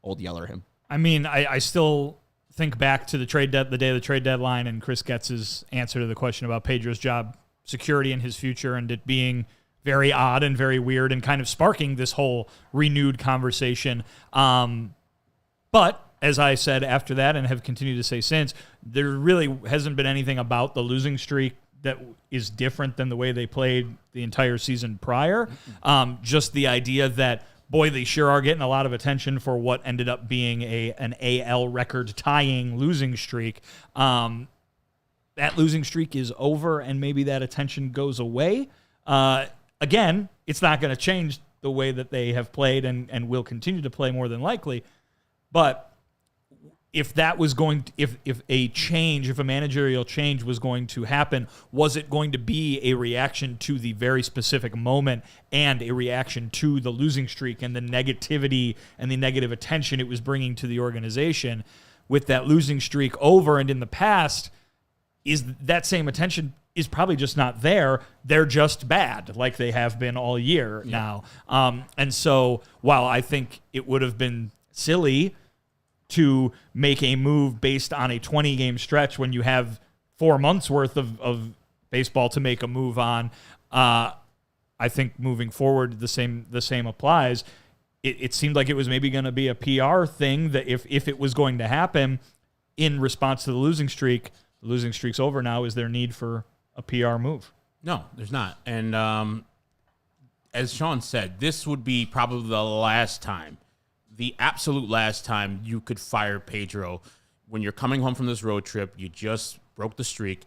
old yeller him. I mean, I still think back to the day of the trade deadline and Chris Getz's answer to the question about Pedro's job security and his future, and it being very odd and very weird and kind of sparking this whole renewed conversation. But as I said after that and have continued to say since, there really hasn't been anything about the losing streak that is different than the way they played the entire season prior. Just the idea that, boy, they sure are getting a lot of attention for what ended up being an AL record-tying losing streak. That losing streak is over, and maybe that attention goes away. Again, it's not going to change the way that they have played and will continue to play more than likely. But if that was if a managerial change was going to happen, was it going to be a reaction to the very specific moment and a reaction to the losing streak and the negativity and the negative attention it was bringing to the organization? With that losing streak over and in the past, is that same attention is probably just not there. They're just bad, like they have been all year now. And so while I think it would have been silly to make a move based on a 20-game stretch when you have 4 months worth of baseball to make a move on, I think moving forward the same applies. It seemed like it was maybe going to be a PR thing that if it was going to happen in response to the losing streak's over now. Is there need for a PR move? No, there's not. And as Sean said, this would be probably the last time, the absolute last time you could fire Pedro. When you're coming home from this road trip, you just broke the streak.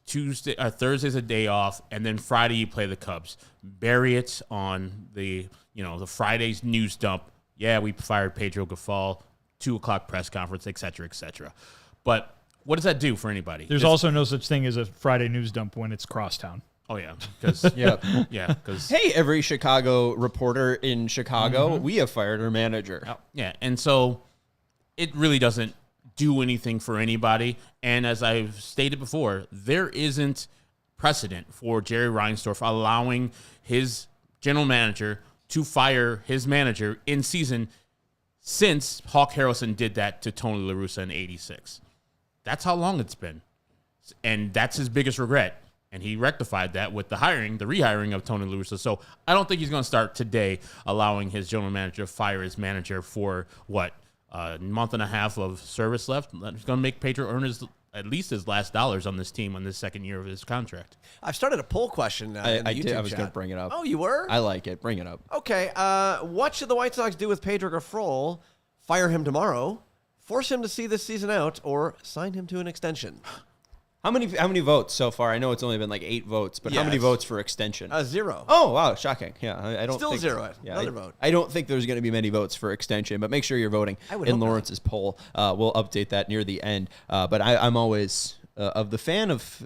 Thursday's a day off, and then Friday you play the Cubs. Bury it on the Friday's news dump. Yeah, we fired Pedro Grifol, 2:00 press conference, et cetera, et cetera. But what does that do for anybody? There's also no such thing as a Friday news dump when it's crosstown. Oh, yeah. Because Hey, every Chicago reporter in Chicago, we have fired our manager. Yeah, and so it really doesn't do anything for anybody. And as I've stated before, there isn't precedent for Jerry Reinsdorf allowing his general manager to fire his manager in season since Hawk Harrelson did that to Tony La Russa in '86. That's how long it's been. And that's his biggest regret. And he rectified that with the rehiring of Tony La Russa. So I don't think he's going to start today allowing his general manager to fire his manager for a month and a half of service left. That's going to make Pedro earn at least his last dollars on this team on this second year of his contract. I've started a poll question in the YouTube I was chat. going to bring it up. Oh, you were? I like it. Bring it up. Okay. What should the White Sox do with Pedro Grifol? Fire him tomorrow, force him to see this season out, or sign him to an extension? How many votes so far? I know it's only been like 8 votes, but how many Yes. votes for extension? 0. Oh, wow, shocking. Yeah, I don't Still think... 0. Another vote. I don't think there's going to be many votes for extension, but make sure you're voting I would in hope not. Lawrence's poll. We'll update that near the end. But I'm always of the fan of...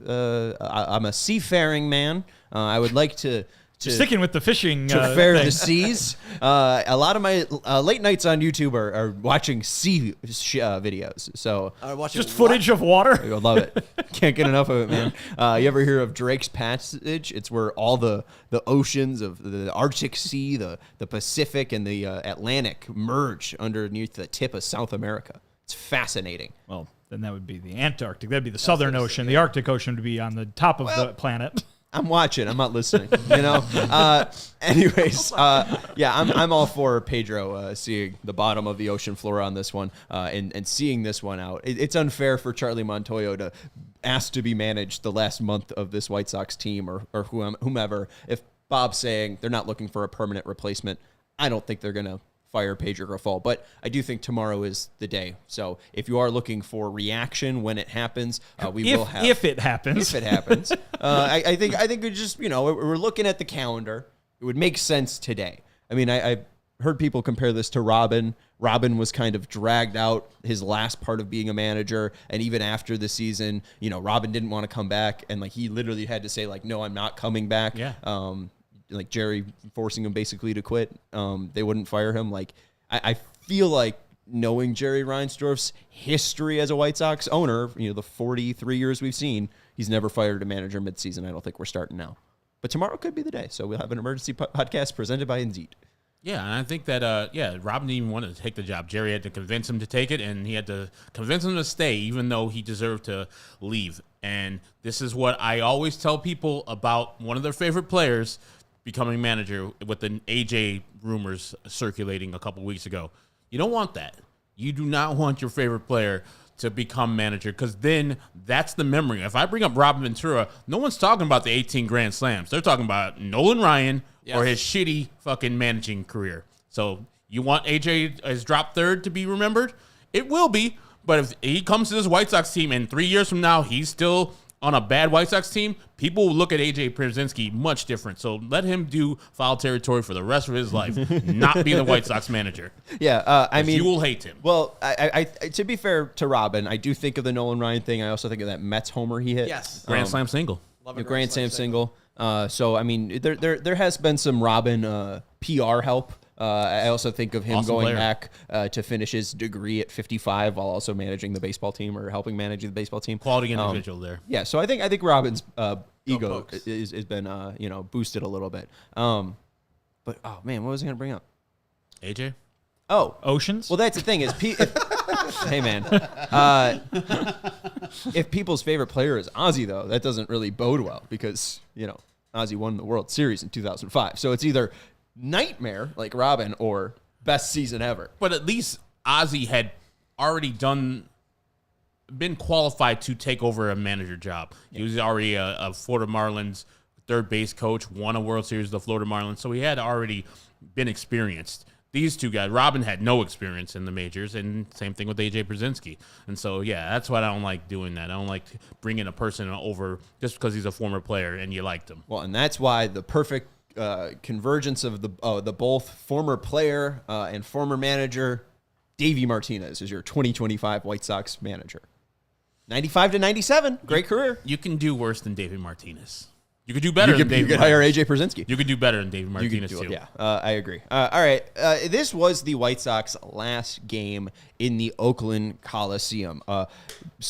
I'm a seafaring man. I would like to Sticking with the fishing to fare thing. the seas. A lot of my late nights on YouTube are watching sea videos. So Just footage of water. I love it. Can't get enough of it, man. You ever hear of Drake's Passage? It's where all the oceans of the Arctic Sea, the Pacific, and the Atlantic merge underneath the tip of South America. It's fascinating. Well, then that would be the Antarctic. That'd be the Southern Ocean. The Arctic Ocean would be on the top of the planet. I'm watching. I'm not listening. You know. Anyways, yeah, I'm all for Pedro seeing the bottom of the ocean floor on this one and seeing this one out. It's unfair for Charlie Montoyo to ask to be managed the last month of this White Sox team or whomever. If Bob's saying they're not looking for a permanent replacement, I don't think they're gonna fire Pedro Grifol, but I do think tomorrow is the day. So if you are looking for reaction when it happens, we will have. If it happens. If it happens, I think we just we're looking at the calendar. It would make sense today. I mean, I heard people compare this to Robin. Robin was kind of dragged out his last part of being a manager, and even after the season, Robin didn't want to come back, and like he literally had to say like, no, I'm not coming back. Yeah. Like Jerry forcing him basically to quit. They wouldn't fire him. Like I feel like knowing Jerry Reinsdorf's history as a White Sox owner, the 43 years we've seen, he's never fired a manager midseason. I don't think we're starting now. But tomorrow could be the day. So we'll have an emergency podcast presented by Indeed. Yeah, and I think that, Robin didn't even want to take the job. Jerry had to convince him to take it, and he had to convince him to stay, even though he deserved to leave. And this is what I always tell people about one of their favorite players becoming manager with the AJ rumors circulating a couple weeks ago. You don't want that. You do not want your favorite player to become manager, because then that's the memory. If I bring up Robin Ventura, no one's talking about the 18 Grand Slams. They're talking about Nolan Ryan or his shitty fucking managing career. So you want AJ as drop third to be remembered? It will be, but if he comes to this White Sox team and 3 years from now he's still on a bad White Sox team, people will look at AJ Pierzynski much different. So let him do foul territory for the rest of his life, not be the White Sox manager. Yeah, I mean, you will hate him. Well, I to be fair to Robin, I do think of the Nolan Ryan thing. I also think of that Mets homer he hit. Yes. Grand Slam single. Love A Grand Slam single. So I mean, there has been some Robin PR help. I also think of him Awesome going player. back to finish his degree at 55 while also managing the baseball team or helping manage the baseball team. Quality individual there. Yeah, so I think Robin's ego Pokes. has been boosted a little bit. But oh man, what was I going to bring up? AJ? Oh, Oceans? well, that's the thing is, hey man, if people's favorite player is Ozzy though, that doesn't really bode well because Ozzy won the World Series in 2005. So it's either nightmare like Robin or best season ever. But at least Ozzy had already been qualified to take over a manager job. He was already a Florida Marlins third base coach, won a World Series with the Florida Marlins, so he had already been experienced. These two guys, Robin had no experience in the majors, and same thing with AJ Pierzynski. And so, yeah, that's why I don't like doing that. I don't like bringing a person over just because he's a former player and you liked him. Well, and that's why the perfect convergence of the both former player and former manager, Davey Martinez, is your 2025 White Sox manager. 95 to 97, great career. You can do worse than David Martinez. You could do better You than could David hire Martinez. AJ Pierzynski. You could do better than David You could Martinez, do it, too. yeah, I agree. All right, this was the White Sox last game in the Oakland Coliseum.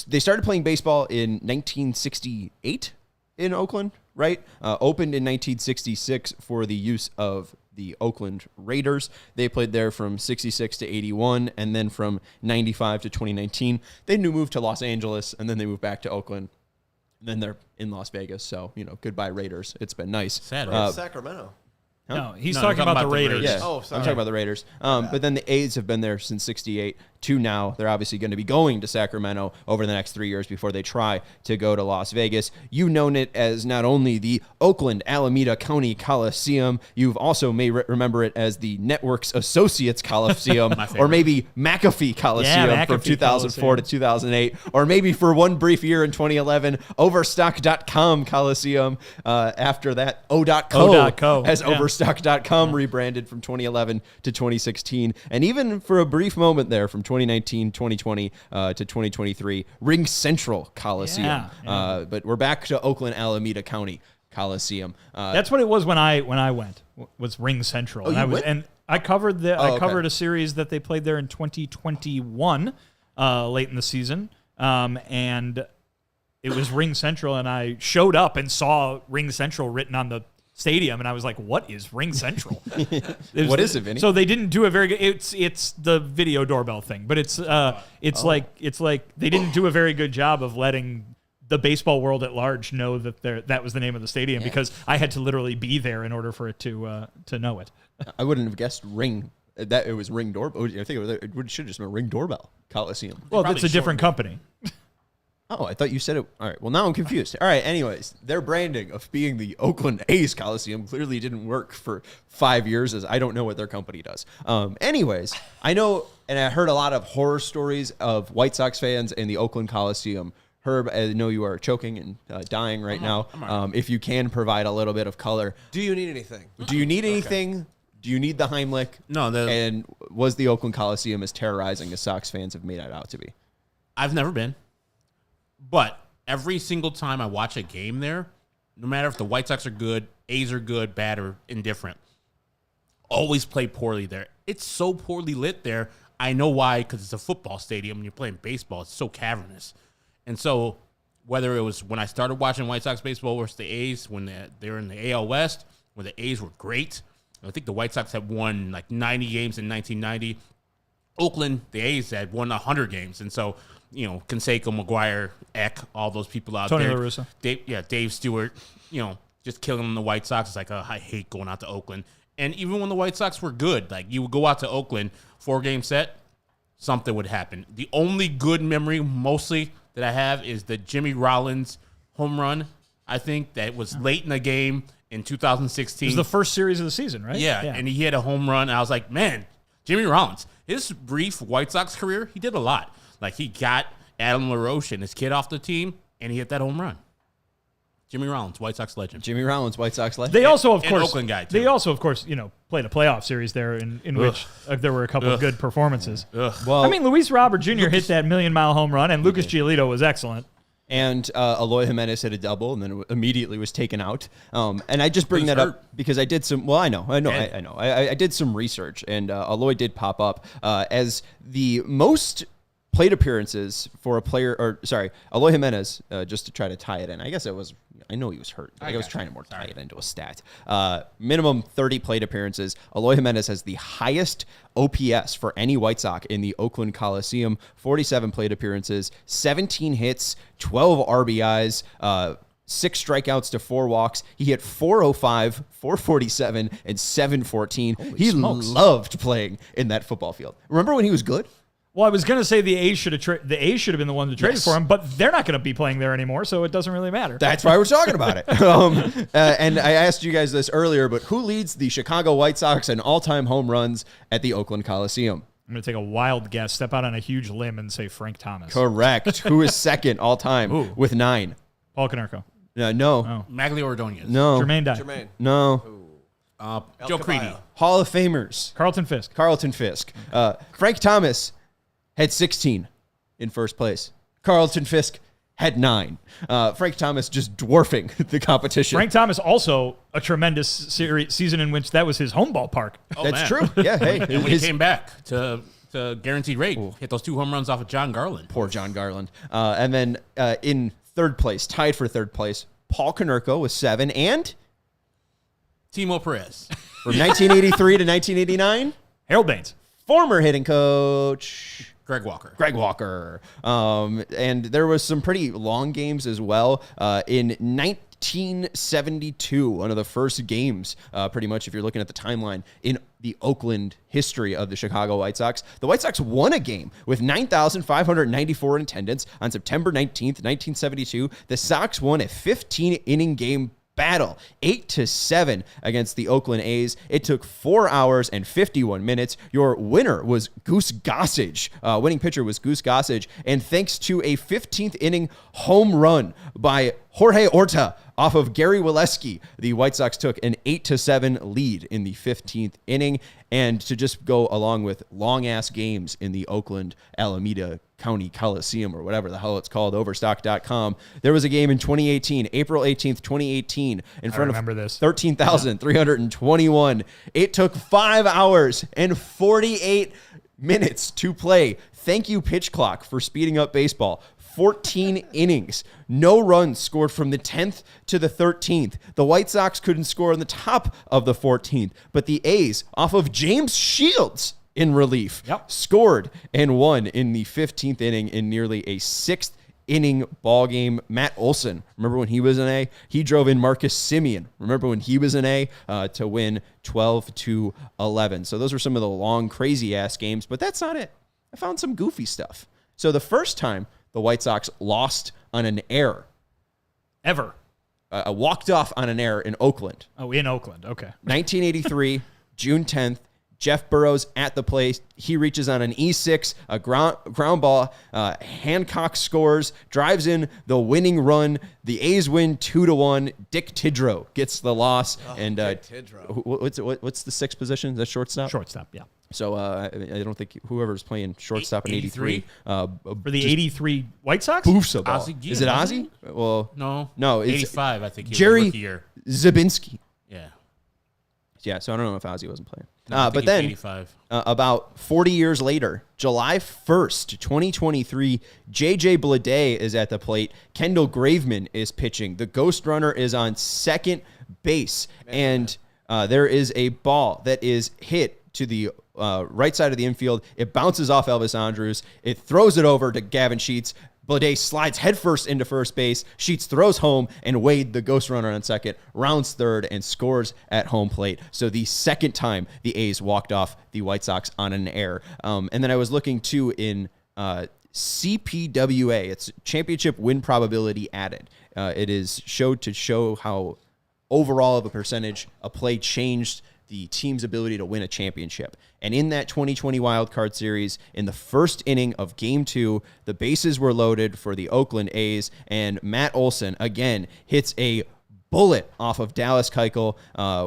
They started playing baseball in 1968 in Oakland, right? Opened in 1966 for the use of the Oakland Raiders. They played there from 66 to 81, and then from 95 to 2019. They moved to Los Angeles, and then they moved back to Oakland. And then they're in Las Vegas, so, goodbye Raiders. It's been nice. Sad. Sacramento. No, he's No, talking I'm about the Raiders. Yeah, Oh, I'm sorry. talking about the Raiders. But then the A's have been there since 68 to now. They're obviously going to be going to Sacramento over the next 3 years before they try to go to Las Vegas. You've known it as not only the Oakland Alameda County Coliseum, you've also may remember it as the Networks Associates Coliseum, or maybe McAfee Coliseum from 2004 to 2008, or maybe for one brief year in 2011, Overstock.com Coliseum. After that, O.co as Overstock.com rebranded from 2011 to 2016. And even for a brief moment there from 2019, 2020 to 2023, Ring Central Coliseum. But we're back to Oakland Alameda County Coliseum. That's what it was when I went, was Ring Central. And I covered a series that they played there in 2021, late in the season. And it was Ring Central, and I showed up and saw Ring Central written on the stadium, and I was like, "What is Ring Central?" What is it, Vinny? So they didn't do a very good. It's the video doorbell thing, but it's like they didn't do a very good job of letting the baseball world at large know that was the name of the stadium, because I had to literally be there in order for it to know it. I wouldn't have guessed Ring. That it was Ring Doorbell. I think it should have just been Ring Doorbell Coliseum. Well, it's a different company. Oh, I thought you said it. All right. Well, now I'm confused. All right. Anyways, their branding of being the Oakland A's Coliseum clearly didn't work for 5 years, as I don't know what their company does. Anyways, I know, and I heard a lot of horror stories of White Sox fans in the Oakland Coliseum. Herb, I know you are choking and dying right now. If you can provide a little bit of color. Do you need anything? Do you need anything? Okay. Do you need the Heimlich? No. And was the Oakland Coliseum as terrorizing as Sox fans have made it out to be? I've never been. But every single time I watch a game there, no matter if the White Sox are good, A's are good, bad, or indifferent, always play poorly there. It's so poorly lit there. I know why, because it's a football stadium and you're playing baseball. It's so cavernous. And so whether it was when I started watching White Sox baseball versus the A's, when they were in the AL West, where the A's were great. I think the White Sox had won like 90 games in 1990. Oakland, the A's had won 100 games. And so, Canseco, McGuire, Eck, all those people out Tony there. La Russa. Dave Stewart, just killing the White Sox. It's like, I hate going out to Oakland. And even when the White Sox were good, like you would go out to Oakland, 4-game set, something would happen. The only good memory mostly that I have is the Jimmy Rollins home run. I think that was late in the game in 2016. It was the first series of the season, right? Yeah. And he had a home run. I was like, man, Jimmy Rollins, his brief White Sox career, he did a lot. Like, he got Adam LaRoche and his kid off the team, and he hit that home run. Jimmy Rollins, White Sox legend. Jimmy Rollins, White Sox legend. They also, of course, Oakland guy, too. They also, of course, played a playoff series there in which there were a couple of good performances. Well, I mean, Luis Robert Jr. hit that million-mile home run, and Lucas Giolito was excellent. And Eloy Jimenez hit a double, and then immediately was taken out. And I just bring that up because I did some. Well, I know. I did some research, and Eloy did pop up as the most plate appearances for a player. Eloy Jimenez. Just to try to tie it in. I guess it was. I know he was hurt. I was trying to tie it into a stat. Minimum 30 plate appearances. Eloy Jimenez has the highest OPS for any White Sox in the Oakland Coliseum. 47 plate appearances, 17 hits, 12 RBIs, 6 strikeouts to 4 walks. He hit 405, 447, and 714. He loved playing in that football field. Remember when he was good? Well, I was going to say the A's should have been the one to trade for him, but they're not going to be playing there anymore, so it doesn't really matter. That's why we're talking about it. And I asked you guys this earlier, but who leads the Chicago White Sox in all-time home runs at the Oakland Coliseum? I'm going to take a wild guess, step out on a huge limb, and say Frank Thomas. Correct. Who is second all-time with 9? Paul Konerko. No. Magley Ordonez. No. Jermaine Dye. No. Joe Creedy. Hall of Famers. Carlton Fisk. Frank Thomas had 16 in first place. Carlton Fisk had 9. Frank Thomas just dwarfing the competition. Frank Thomas also a tremendous season in which that was his home ballpark. That's true. Yeah. Hey, and when he came back to guaranteed rate, hit those 2 home runs off of John Garland. Poor John Garland. And then in third place, tied for third place, Paul Konerko with 7, and Timo Perez. From 1983 to 1989, Harold Baines. Former hitting coach Greg Walker. And there was some pretty long games as well. In 1972, one of the first games, pretty much if you're looking at the timeline, in the Oakland history of the Chicago White Sox. The White Sox won a game with 9,594 in attendance on September 19th, 1972. The Sox won a 15-inning game battle, 8-7 against the Oakland A's. It took 4 hours and 51 minutes. Your winner was Goose Gossage. Winning pitcher was Goose Gossage. And thanks to a 15th inning home run by Jorge Orta off of Gary Waleski, the White Sox took an 8-7 lead in the 15th inning. And to just go along with long-ass games in the Oakland Alameda County Coliseum, or whatever the hell it's called, Overstock.com, there was a game in 2018, April 18th, 2018, in front of 13,321. It took 5 hours and 48 minutes to play. Thank you, Pitch Clock, for speeding up baseball. 14 innings. No runs scored from the 10th to the 13th. The White Sox couldn't score on the top of the 14th, but the A's, off of James Shields in relief, scored and won in the 15th inning in nearly a 6th inning ball game. Matt Olson, remember when he was an A? He drove in Marcus Semien, remember when he was an A, to win 12-11. So those were some of the long, crazy-ass games, but that's not it. I found some goofy stuff. So the first time the White Sox lost on an error. Ever. Walked off on an error in Oakland. Oh, in Oakland. Okay. 1983, June 10th. Jeff Burrows at the plate. He reaches on an E6, a ground ball. Hancock scores, drives in the winning run. The A's win 2-1. Dick Tidrow gets the loss. And Dick Tidrow. What's the sixth position? Is that shortstop? Shortstop, yeah. So I don't think whoever's playing shortstop in 83. For the 83 White Sox? Boofs a ball. Ozzie, Is it Ozzie? Well, no, it's 85. I think he Jerry was rookie year. Zabinski. Yeah, So I don't know if Ozzie wasn't playing. I think But he's then 85. About 40 years later, July 1st, 2023, J.J. Bleday is at the plate. Kendall Graveman is pitching. The ghost runner is on second base. And there is a ball that is hit to the right side of the infield. It bounces off Elvis Andrus. It throws it over to Gavin Sheets. Bleday slides headfirst into first base. Sheets throws home, and Wade, the ghost runner on second, rounds third and scores at home plate. So the second time the A's walked off the White Sox on an error. And then I was looking, too, in CPWA. It's championship win probability added. It is showed to show how overall of a percentage a play changed the team's ability to win a championship. And in that 2020 Wild Card Series, in the first inning of Game 2, the bases were loaded for the Oakland A's, and Matt Olson, again, hits a bullet off of Dallas Keuchel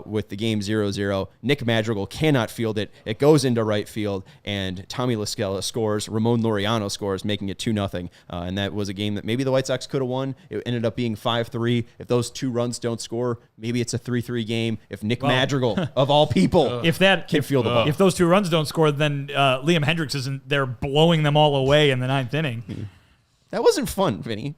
with the game 0-0. Nick Madrigal cannot field it. It goes into right field, and Tommy Lascella scores. Ramon Laureano scores, making it 2-0. And that was a game that maybe the White Sox could have won. It ended up being 5-3. If those two runs don't score, maybe it's a 3-3 game. If Nick Madrigal, of all people, can field the ball. If those two runs don't score, then Liam Hendricks isn't there blowing them all away in the ninth inning. That wasn't fun, Vinny.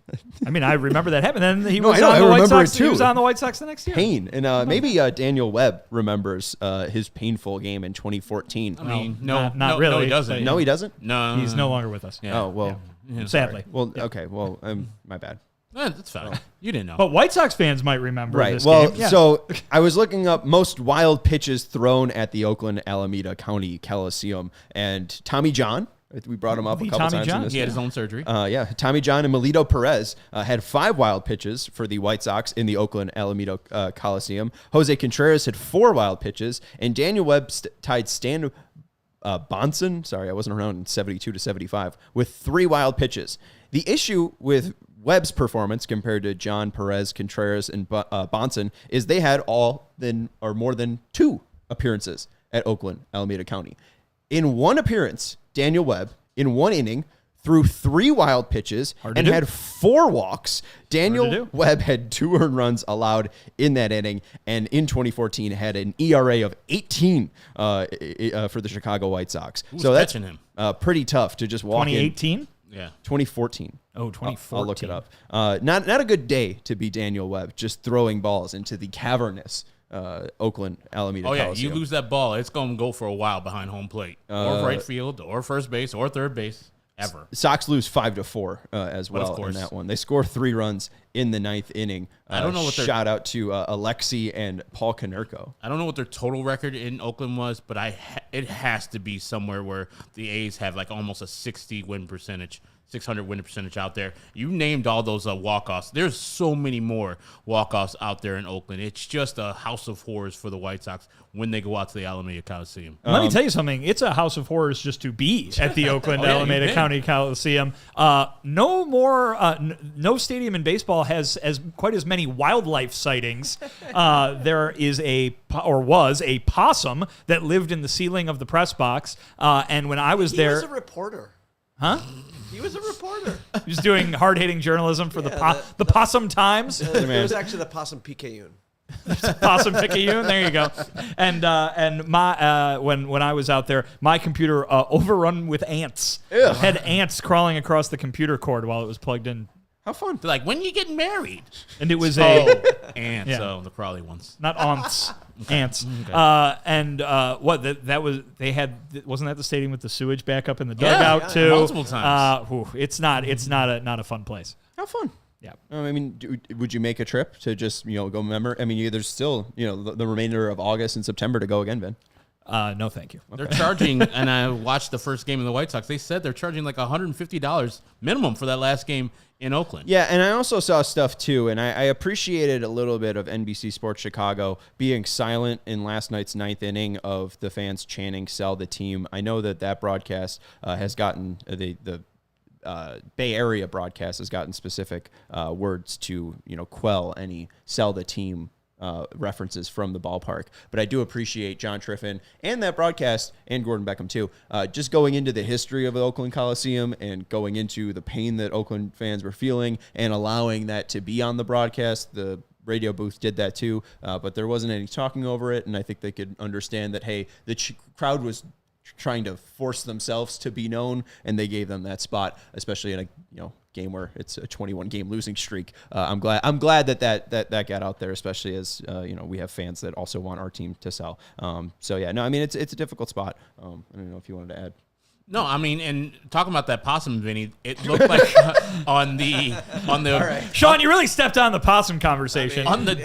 I mean, I remember that happened. And he was on the White Sox. He was on the White Sox the next year. Pain. And maybe Daniel Webb remembers his painful game in 2014. I mean, not no, really. No, he doesn't. No, he doesn't? No. He's no longer with us. Yeah. Oh, well. Yeah. Sadly. Well, okay. Well, my bad. That's fine. You didn't know. But White Sox fans might remember Right. this Well, game. Yeah. so I was looking up most wild pitches thrown at the Oakland Alameda County Coliseum, and Tommy John, we brought him up a couple Tommy times. John? In this. He had his own surgery. Tommy John and Melito Perez had 5 wild pitches for the White Sox in the Oakland Alameda Coliseum. Jose Contreras had 4 wild pitches, and Daniel Webb tied Stan Bonson, sorry, I wasn't around in 72 to 75, with 3 wild pitches. The issue with Webb's performance compared to John, Perez, Contreras, and Bonson is they had more than 2 appearances at Oakland Alameda County. In one appearance, Daniel Webb, in 1 inning, threw 3 wild pitches and had 4 walks. Daniel Webb had 2 earned runs allowed in that inning, and in 2014 had an ERA of 18 for the Chicago White Sox. Who's so that's him? Pretty tough to just walk 2018? Yeah. 2014. Oh, 2014. I'll look it up. Not a good day to be Daniel Webb, just throwing balls into the cavernous Oakland Alameda Coliseum. You lose that ball, it's going to go for a while behind home plate, or right field, or first base, or third base, ever. Sox lose 5-4 as well in that one. They score 3 runs in the ninth inning. I don't know what shout out to Alexi and Paul Konerko. I don't know what their total record in Oakland was, but it has to be somewhere where the A's have like almost a 600 win percentage out there. You named all those walk-offs. There's so many more walk-offs out there in Oakland. It's just a house of horrors for the White Sox when they go out to the Alameda Coliseum. Let me tell you something. It's a house of horrors just to be at the Oakland Alameda County Coliseum. No stadium in baseball has quite as many wildlife sightings. There was a possum that lived in the ceiling of the press box. And when I was there, he was a reporter. Huh? He was a reporter. He was doing hard-hitting journalism for the Possum Times. It was actually the Possum Picayune. Possum Picayune. There you go. And my when I was out there, my computer overrun with ants. Ew. Had ants crawling across the computer cord while it was plugged in. How fun! They're like, when you get married? And it was ants. So the crawly ones, not aunts. Ants. Okay. Wasn't that the stadium with the sewage back up in the dugout too? Multiple times. It's not a fun place. How fun. Yeah. I mean, would you make a trip to just, go remember? I mean, there's still, the remainder of August and September to go again, Ben. No, thank you. They're charging, and I watched the first game of the White Sox. They said they're charging like $150 minimum for that last game in Oakland. Yeah, and I also saw stuff too, and I appreciated a little bit of NBC Sports Chicago being silent in last night's ninth inning of the fans chanting "Sell the team." I know that broadcast has gotten the Bay Area broadcast has gotten specific words to quell any "sell the team" references from the ballpark. But I do appreciate John Triffin and that broadcast, and Gordon Beckham too, just going into the history of the Oakland Coliseum and going into the pain that Oakland fans were feeling and allowing that to be on the broadcast. The radio booth did that too, but there wasn't any talking over it, and I think they could understand that, hey, the crowd was trying to force themselves to be known, and they gave them that spot, especially in a game where it's a 21-game losing streak. I'm glad that got out there, especially as we have fans that also want our team to sell. It's a difficult spot. I don't know if you wanted to add. No, I mean, and talking about that possum, Vinny, it looked like on the right. Sean, you really stepped on the possum conversation. On the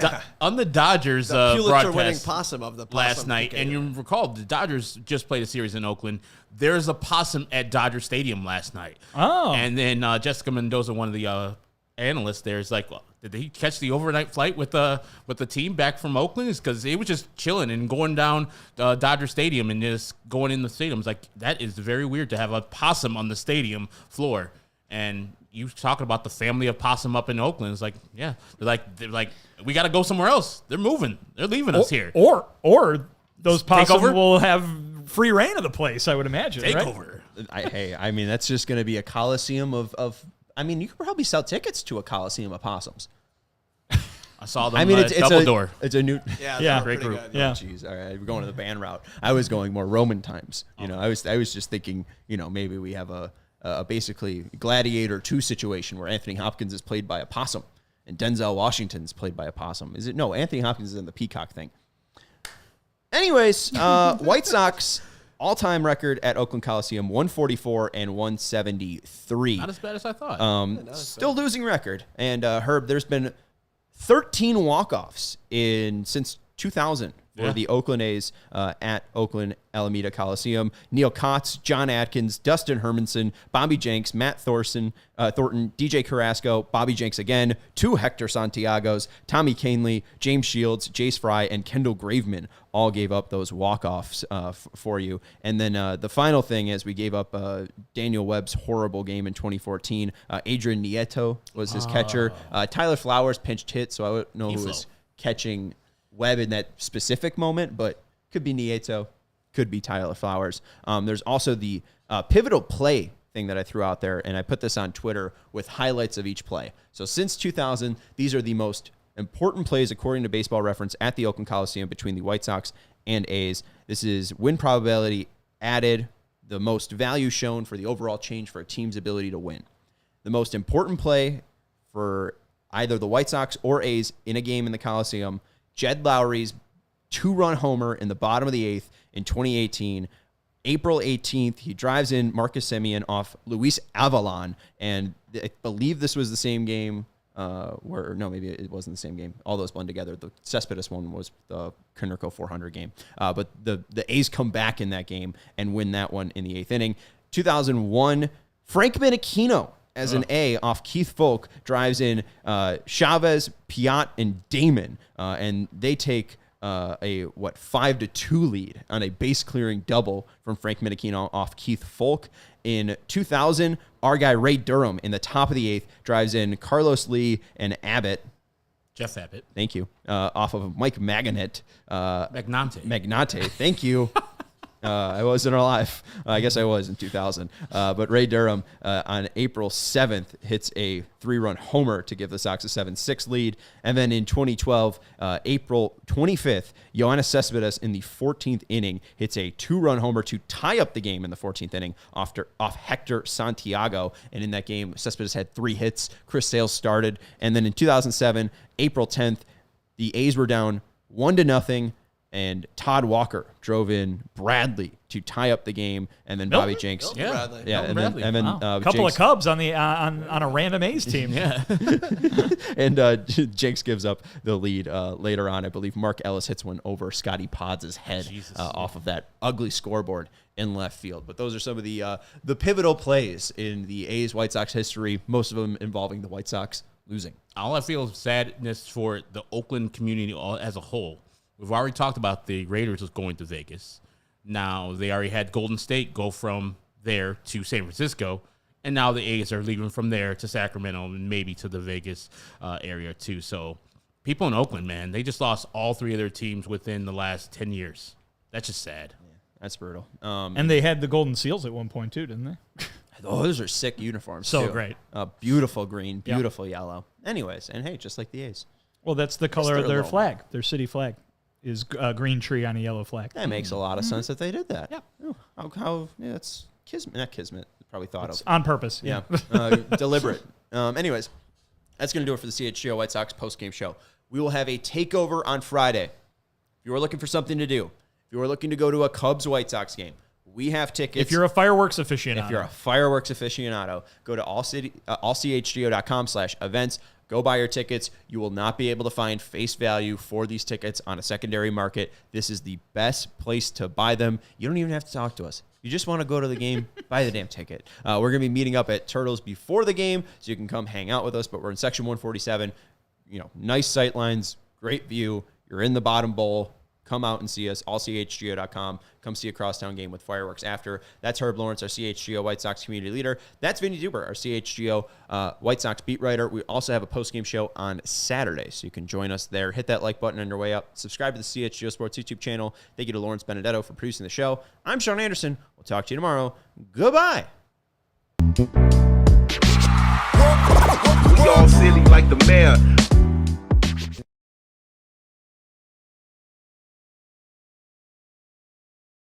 Dodgers Pulitzer-winning broadcast possum of the possum last night, and you recall the Dodgers just played a series in Oakland. There's a possum at Dodger Stadium last night. Oh, and then Jessica Mendoza, one of the analysts there, is like, well, did he catch the overnight flight with the team back from Oakland? Is because he was just chilling and going down Dodger Stadium and just going in the stadium. It's like, that is very weird to have a possum on the stadium floor. And you talking about the family of possum up in Oakland. It's like, yeah, they're like, we got to go somewhere else. They're moving. They're leaving us here. Or those possum will have free reign of the place, I would imagine. Take right? over. That's just going to be a coliseum of. You could probably sell tickets to a coliseum of possums. I saw them. Double door. It's a new. Yeah, great group. Good. Yeah. Jeez, all right, we're going to the band route. I was going more Roman times. I was just thinking. Maybe we have a basically Gladiator 2 situation where Anthony Hopkins is played by a possum and Denzel Washington is played by a possum. Is it? No, Anthony Hopkins is in the peacock thing. Anyways, White Sox. All-time record at Oakland Coliseum, 144 and 173. Not as bad as I thought. Still losing record. And Herb, there's been 13 walk-offs since 2000 for the Oakland A's at Oakland Alameda Coliseum. Neil Kotz, John Atkins, Dustin Hermanson, Bobby Jenks, Matt Thornton, DJ Carrasco, Bobby Jenks again, 2 Hector Santiagos, Tommy Canely, James Shields, Jace Fry, and Kendall Graveman all gave up those walk-offs for you. And then the final thing is we gave up Daniel Webb's horrible game in 2014. Adrian Nieto was his catcher. Tyler Flowers pinched hit, so I don't know who was catching Webb in that specific moment, but could be Nieto, could be Tyler Flowers. There's also the pivotal play thing that I threw out there, and I put this on Twitter with highlights of each play. So since 2000, these are the most important plays according to Baseball Reference at the Oakland Coliseum between the White Sox and A's. This is win probability added, the most value shown for the overall change for a team's ability to win. The most important play for either the White Sox or A's in a game in the Coliseum, Jed Lowry's 2-run homer in the bottom of the 8th in 2018. April 18th, he drives in Marcus Semien off Luis Avalon, and I believe this was the same game maybe it wasn't the same game. All those blend together. The Cespedes one was the Konerko 400 game. But the A's come back in that game and win that one in the 8th inning. 2001, Frank Menechino as an A off Keith Folk drives in Chavez, Piat, and Damon, and they take a 5-2 lead on a base clearing double from Frank Menechino off Keith Folk. In 2000, our guy Ray Durham in the top of the 8th drives in Carlos Lee and Abbott. Jeff Abbott. Thank you. Off of Mike Magnate. Magnate. Thank you. I wasn't alive. I guess I was in 2000. But Ray Durham on April 7th hits a 3-run homer to give the Sox a 7-6 lead. And then in 2012, April 25th, Yoenis Cespedes in the 14th inning hits a 2-run homer to tie up the game in the 14th inning off Hector Santiago. And in that game, Cespedes had 3 hits. Chris Sales started. And then in 2007, April 10th, the A's were down 1-0. And Todd Walker drove in Bradley to tie up the game, and then Bobby Jenks. Bradley. Yeah, and then a couple of Cubs on the on a random A's team. Yeah. And Jenks gives up the lead later on. I believe Mark Ellis hits one over Scotty Pods' head off of that ugly scoreboard in left field. But those are some of the pivotal plays in the A's White Sox history, most of them involving the White Sox losing. All I feel is sadness for the Oakland community as a whole. We've already talked about the Raiders was going to Vegas. Now they already had Golden State go from there to San Francisco, and now the A's are leaving from there to Sacramento and maybe to the Vegas area too. So people in Oakland, man, they just lost all 3 of their teams within the last 10 years. That's just sad. Yeah, that's brutal. And they had the Golden Seals at one point too, didn't they? Those are sick uniforms. So too. great. Beautiful green, beautiful yellow. Anyways, and hey, just like the A's. Well, that's the color of their flag, their city flag. Is a green tree on a yellow flag. That makes a lot of sense that they did that. Yeah. Oh, it's Kismet. Not Kismet. Probably thought It's of. on purpose. Yeah. Deliberate. Anyways, that's going to do it for the CHGO White Sox postgame show. We will have a takeover on Friday. If you are looking for something to do, if you are looking to go to a Cubs White Sox game, we have tickets. If you're a fireworks aficionado. If you're a fireworks aficionado, go to allchgo.com/events. Go buy your tickets. You will not be able to find face value for these tickets on a secondary market. This is the best place to buy them. You don't even have to talk to us. You just want to go to the game, buy the damn ticket. We're going to be meeting up at Turtles before the game, so you can come hang out with us. But we're in section 147. Nice sight lines, great view. You're in the bottom bowl. Come out and see us, allchgo.com. Come see a crosstown game with fireworks after. That's Herb Lawrence, our CHGO White Sox community leader. That's Vinnie Duber, our CHGO White Sox beat writer. We also have a postgame show on Saturday, so you can join us there. Hit that like button on your way up. Subscribe to the CHGO Sports YouTube channel. Thank you to Lawrence Benedetto for producing the show. I'm Sean Anderson. We'll talk to you tomorrow. Goodbye. We all silly like the mayor.